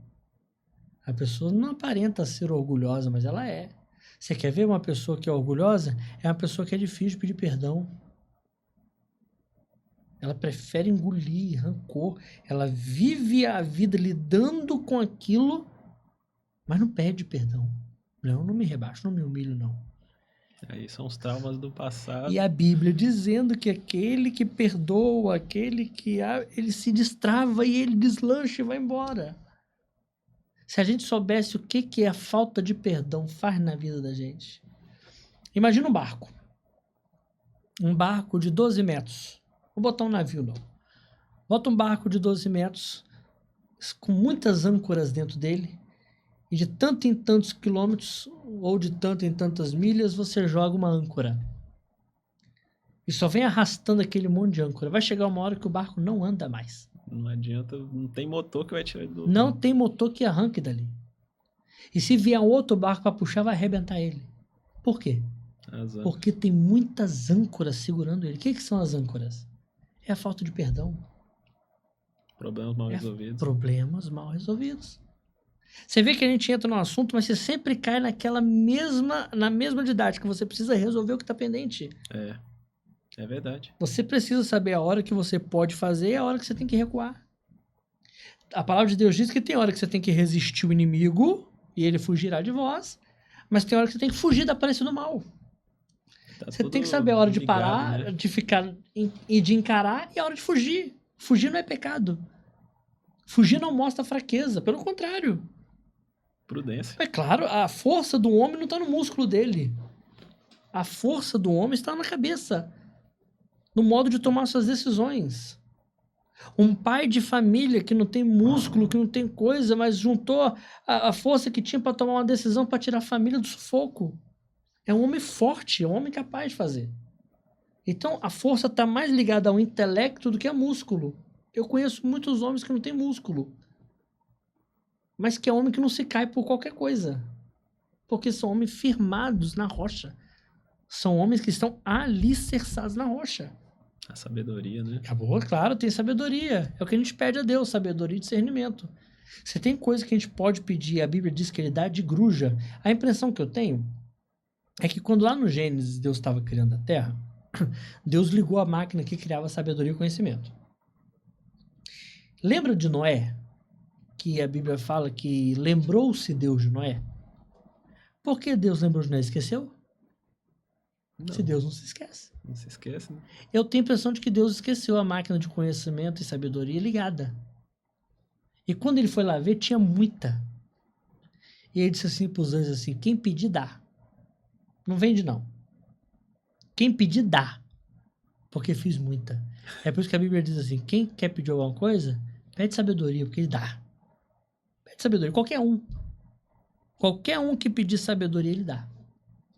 A pessoa não aparenta ser orgulhosa, mas ela é. Você quer ver uma pessoa que é orgulhosa? É uma pessoa que é difícil de pedir perdão. Ela prefere engolir rancor. Ela vive a vida lidando com aquilo, mas não pede perdão. Não me rebaixo, não me humilho, não. Aí são os traumas do passado. E a Bíblia dizendo que aquele que perdoa, aquele que ele se destrava e ele deslancha e vai embora. Se a gente soubesse o que a falta de perdão faz na vida da gente. Imagina um barco. Um barco de 12 metros. Vou botar um navio, não. Bota um barco de 12 metros com muitas âncoras dentro dele. E de tanto em tantos quilômetros ou de tanto em tantas milhas você joga uma âncora. E só vem arrastando aquele monte de âncora. Vai chegar uma hora que o barco não anda mais. Não adianta, não tem motor que vai tirar ele do... Não tem motor que arranque dali. E se vier um outro barco para puxar, vai arrebentar ele. Por quê? Azar. Porque tem muitas âncoras segurando ele. O que são as âncoras? É a falta de perdão. Problemas mal resolvidos. Problemas mal resolvidos. Você vê que a gente entra num assunto, mas você sempre cai na mesma didática. Você precisa resolver o que está pendente. É verdade. Você precisa saber a hora que você pode fazer e a hora que você tem que recuar. A palavra de Deus diz que tem hora que você tem que resistir o inimigo e ele fugirá de vós, mas tem hora que você tem que fugir da aparência do mal. Tá Você tudo tem que saber a hora de ligado, parar, né? de ficar e de encarar e a hora de fugir. Fugir não é pecado. Fugir não mostra fraqueza, pelo contrário. Prudência. É claro, a força do homem não está no músculo dele. A força do homem está na cabeça, no modo de tomar suas decisões. Um pai de família que não tem músculo, que não tem coisa, mas juntou a força que tinha para tomar uma decisão para tirar a família do sufoco. É um homem forte, é um homem capaz de fazer. Então, a força está mais ligada ao intelecto do que a músculo. Eu conheço muitos homens que não têm músculo, mas que é homem que não se cai por qualquer coisa, porque são homens firmados na rocha. São homens que estão alicerçados na rocha. A sabedoria, né? Acabou, claro, tem sabedoria. É o que a gente pede a Deus, sabedoria e discernimento. Se tem coisa que a gente pode pedir, a Bíblia diz que ele dá de gruja. A impressão que eu tenho é que quando lá no Gênesis Deus estava criando a terra, Deus ligou a máquina que criava sabedoria e conhecimento. Lembra de Noé? Que a Bíblia fala que lembrou-se Deus de Noé? Por que Deus lembrou de Noé? Esqueceu? Não, Se Deus não se esquece. não se esqueça, né? Eu tenho a impressão de que Deus esqueceu a máquina de conhecimento e sabedoria ligada. E quando ele foi lá ver, tinha muita. E ele disse assim para os anjos assim, quem pedir, dá. Não vende, não. Quem pedir, dá. Porque fiz muita. É por isso que a Bíblia diz assim, quem quer pedir alguma coisa, pede sabedoria, porque ele dá. Pede sabedoria, qualquer um. Qualquer um que pedir sabedoria, ele dá.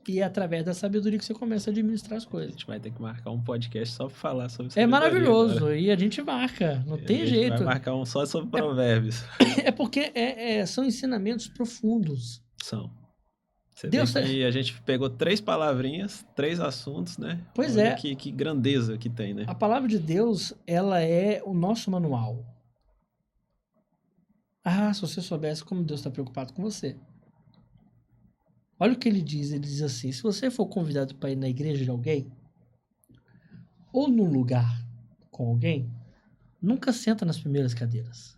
E é através da sabedoria que você começa a administrar as A coisas. gente vai ter que marcar um podcast só pra falar sobre É sabedoria maravilhoso. agora. E a gente marca. Não tem A gente jeito. vai marcar um só sobre provérbios. É porque são ensinamentos profundos. São. Você Deus vê que a gente pegou 3 palavrinhas, 3 assuntos, né? Pois Olha é. Que grandeza que tem, né? A palavra de Deus, ela é o nosso manual. Ah, se você soubesse como Deus está preocupado com você. Olha o que ele diz assim, se você for convidado para ir na igreja de alguém, ou num lugar com alguém, nunca senta nas primeiras cadeiras.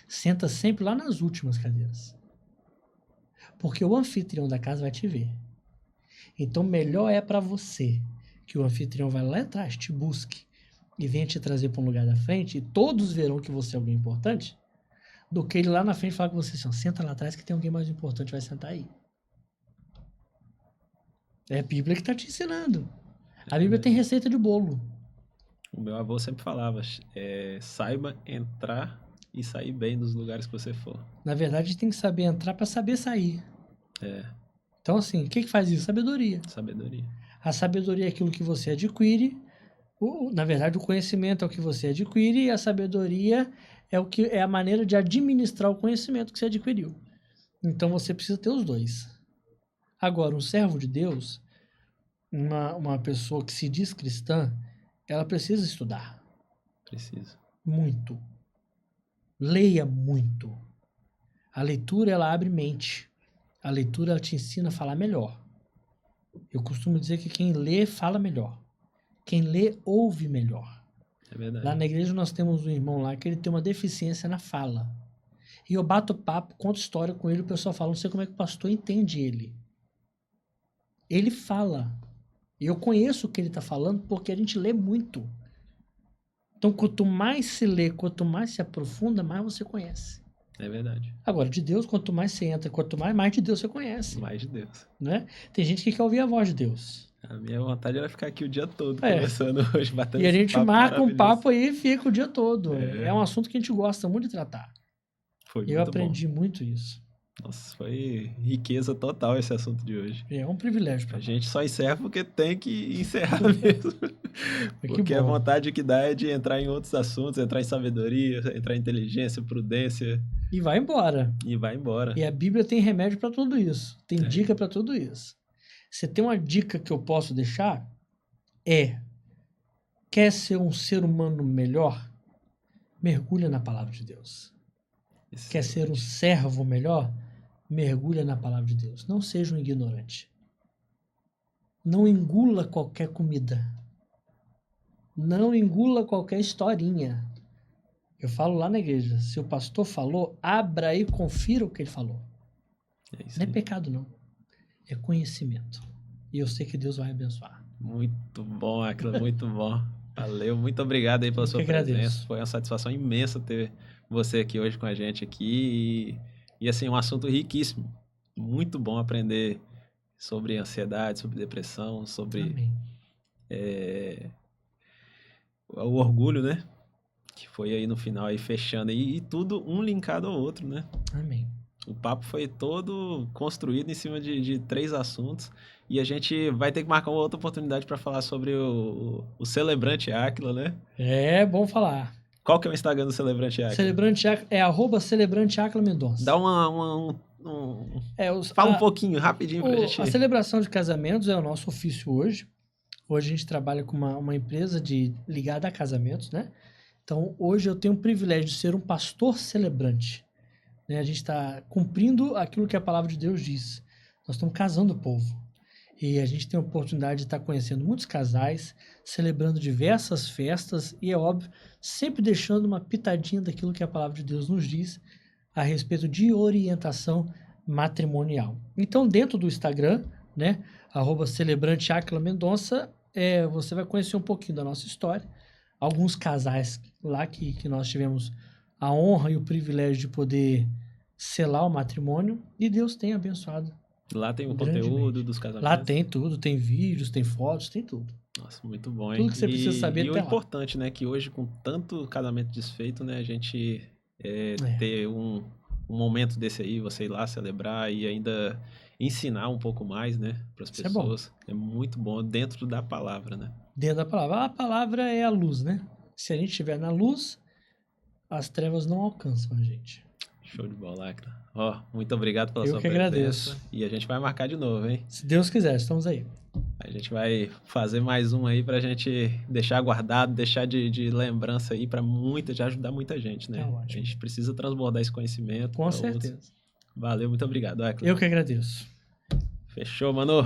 Senta sempre lá nas últimas cadeiras. Porque o anfitrião da casa vai te ver. Então melhor é para você que o anfitrião vai lá atrás, te busque, e venha te trazer para um lugar da frente, e todos verão que você é alguém importante, do que ele lá na frente falar com você assim, ó, senta lá atrás que tem alguém mais importante, vai sentar aí. É a Bíblia que está te ensinando. A Bíblia tem receita de bolo. O meu avô sempre falava, saiba entrar e sair bem dos lugares que você for. Na verdade, tem que saber entrar para saber sair. Então, assim, o que faz isso? Sabedoria. Sabedoria. A sabedoria é aquilo que você adquire. Na verdade, o conhecimento é o que você adquire e a sabedoria é a maneira de administrar o conhecimento que você adquiriu. Então, você precisa ter os dois. Agora, um servo de Deus, uma pessoa que se diz cristã, ela precisa estudar. Precisa. Muito. Leia muito. A leitura, ela abre mente. A leitura, ela te ensina a falar melhor. Eu costumo dizer que quem lê, fala melhor. Quem lê, ouve melhor. É verdade. Lá na igreja nós temos um irmão lá que ele tem uma deficiência na fala. E eu bato papo, conto história com ele, o pessoal fala, não sei como é que o pastor entende ele. Ele fala. E eu conheço o que ele está falando porque a gente lê muito. Então, quanto mais se lê, quanto mais se aprofunda, mais você conhece. É verdade. Agora, de Deus, quanto mais você entra, quanto mais de Deus você conhece. Mais de Deus. Né? Tem gente que quer ouvir a voz de Deus. A minha vontade era ficar aqui o dia todo conversando hoje, batendo E a gente marca um maravilhoso. papo aí e fica o dia todo. É um assunto que a gente gosta muito de tratar. Foi Eu muito aprendi muito isso. Nossa, foi riqueza total esse assunto de hoje. É um privilégio pra A gente só encerra porque tem que encerrar mesmo. Porque a vontade que dá é de entrar em outros assuntos, entrar em sabedoria, entrar em inteligência, prudência. E vai embora. E vai embora. E a Bíblia tem remédio pra tudo isso. Tem dica pra tudo isso. Você tem uma dica que eu posso deixar? Quer ser um ser humano melhor? Mergulha na palavra de Deus. Excelente. Quer ser um servo melhor? Mergulha na palavra de Deus. Não seja um ignorante. Não engula qualquer comida. Não engula qualquer historinha. Eu falo lá na igreja, se o pastor falou, abra e confira o que ele falou. Não é pecado, não. É conhecimento. E eu sei que Deus vai abençoar. Muito bom, Akila, muito bom. Valeu, muito obrigado aí pela sua presença. Foi uma satisfação imensa ter você aqui hoje com a gente aqui. E assim, um assunto riquíssimo. Muito bom aprender sobre ansiedade, sobre depressão, sobre o orgulho, né? Que foi aí no final, aí fechando. E tudo um linkado ao outro, né? Amém. O papo foi todo construído em cima de 3 assuntos. E a gente vai ter que marcar uma outra oportunidade para falar sobre o Celebrante Akila, né? É bom falar. Qual que é o Instagram do Celebrante Akila? Celebrante Akila é @Celebrante Akila Mendonça. Dá Fala um pouquinho, rapidinho pra gente... A celebração de casamentos é o nosso ofício hoje. Hoje a gente trabalha com uma empresa ligada a casamentos, né? Então, hoje eu tenho o privilégio de ser um pastor celebrante. Né? A gente está cumprindo aquilo que a palavra de Deus diz. Nós estamos casando o povo. E a gente tem a oportunidade de estar conhecendo muitos casais, celebrando diversas festas e, é óbvio, sempre deixando uma pitadinha daquilo que a palavra de Deus nos diz a respeito de orientação matrimonial. Então, dentro do Instagram, né, @Celebrante Akila Mendonça, você vai conhecer um pouquinho da nossa história. Alguns casais lá que nós tivemos a honra e o privilégio de poder selar o matrimônio e Deus tem abençoado. Lá tem o conteúdo dos casamentos. Lá tem tudo, tem vídeos, tem fotos, tem tudo. Nossa, muito bom, hein? Tudo que você precisa saber. E o importante, né, que hoje com tanto casamento desfeito, né, a gente ter um momento desse aí, você ir lá celebrar e ainda ensinar um pouco mais, né, para as pessoas. É muito bom dentro da palavra, né? Dentro da palavra. A palavra é a luz, né? Se a gente estiver na luz, as trevas não alcançam a gente. Show de bola, Akila. Muito obrigado pela sua presença. Eu que agradeço. E a gente vai marcar de novo, hein? Se Deus quiser, estamos aí. A gente vai fazer mais um aí pra gente deixar guardado, deixar de lembrança aí pra de ajudar muita gente, né? Tá ótimo. A gente precisa transbordar esse conhecimento. Com certeza. Valeu, muito obrigado, Akila. Eu que agradeço. Fechou, Manu.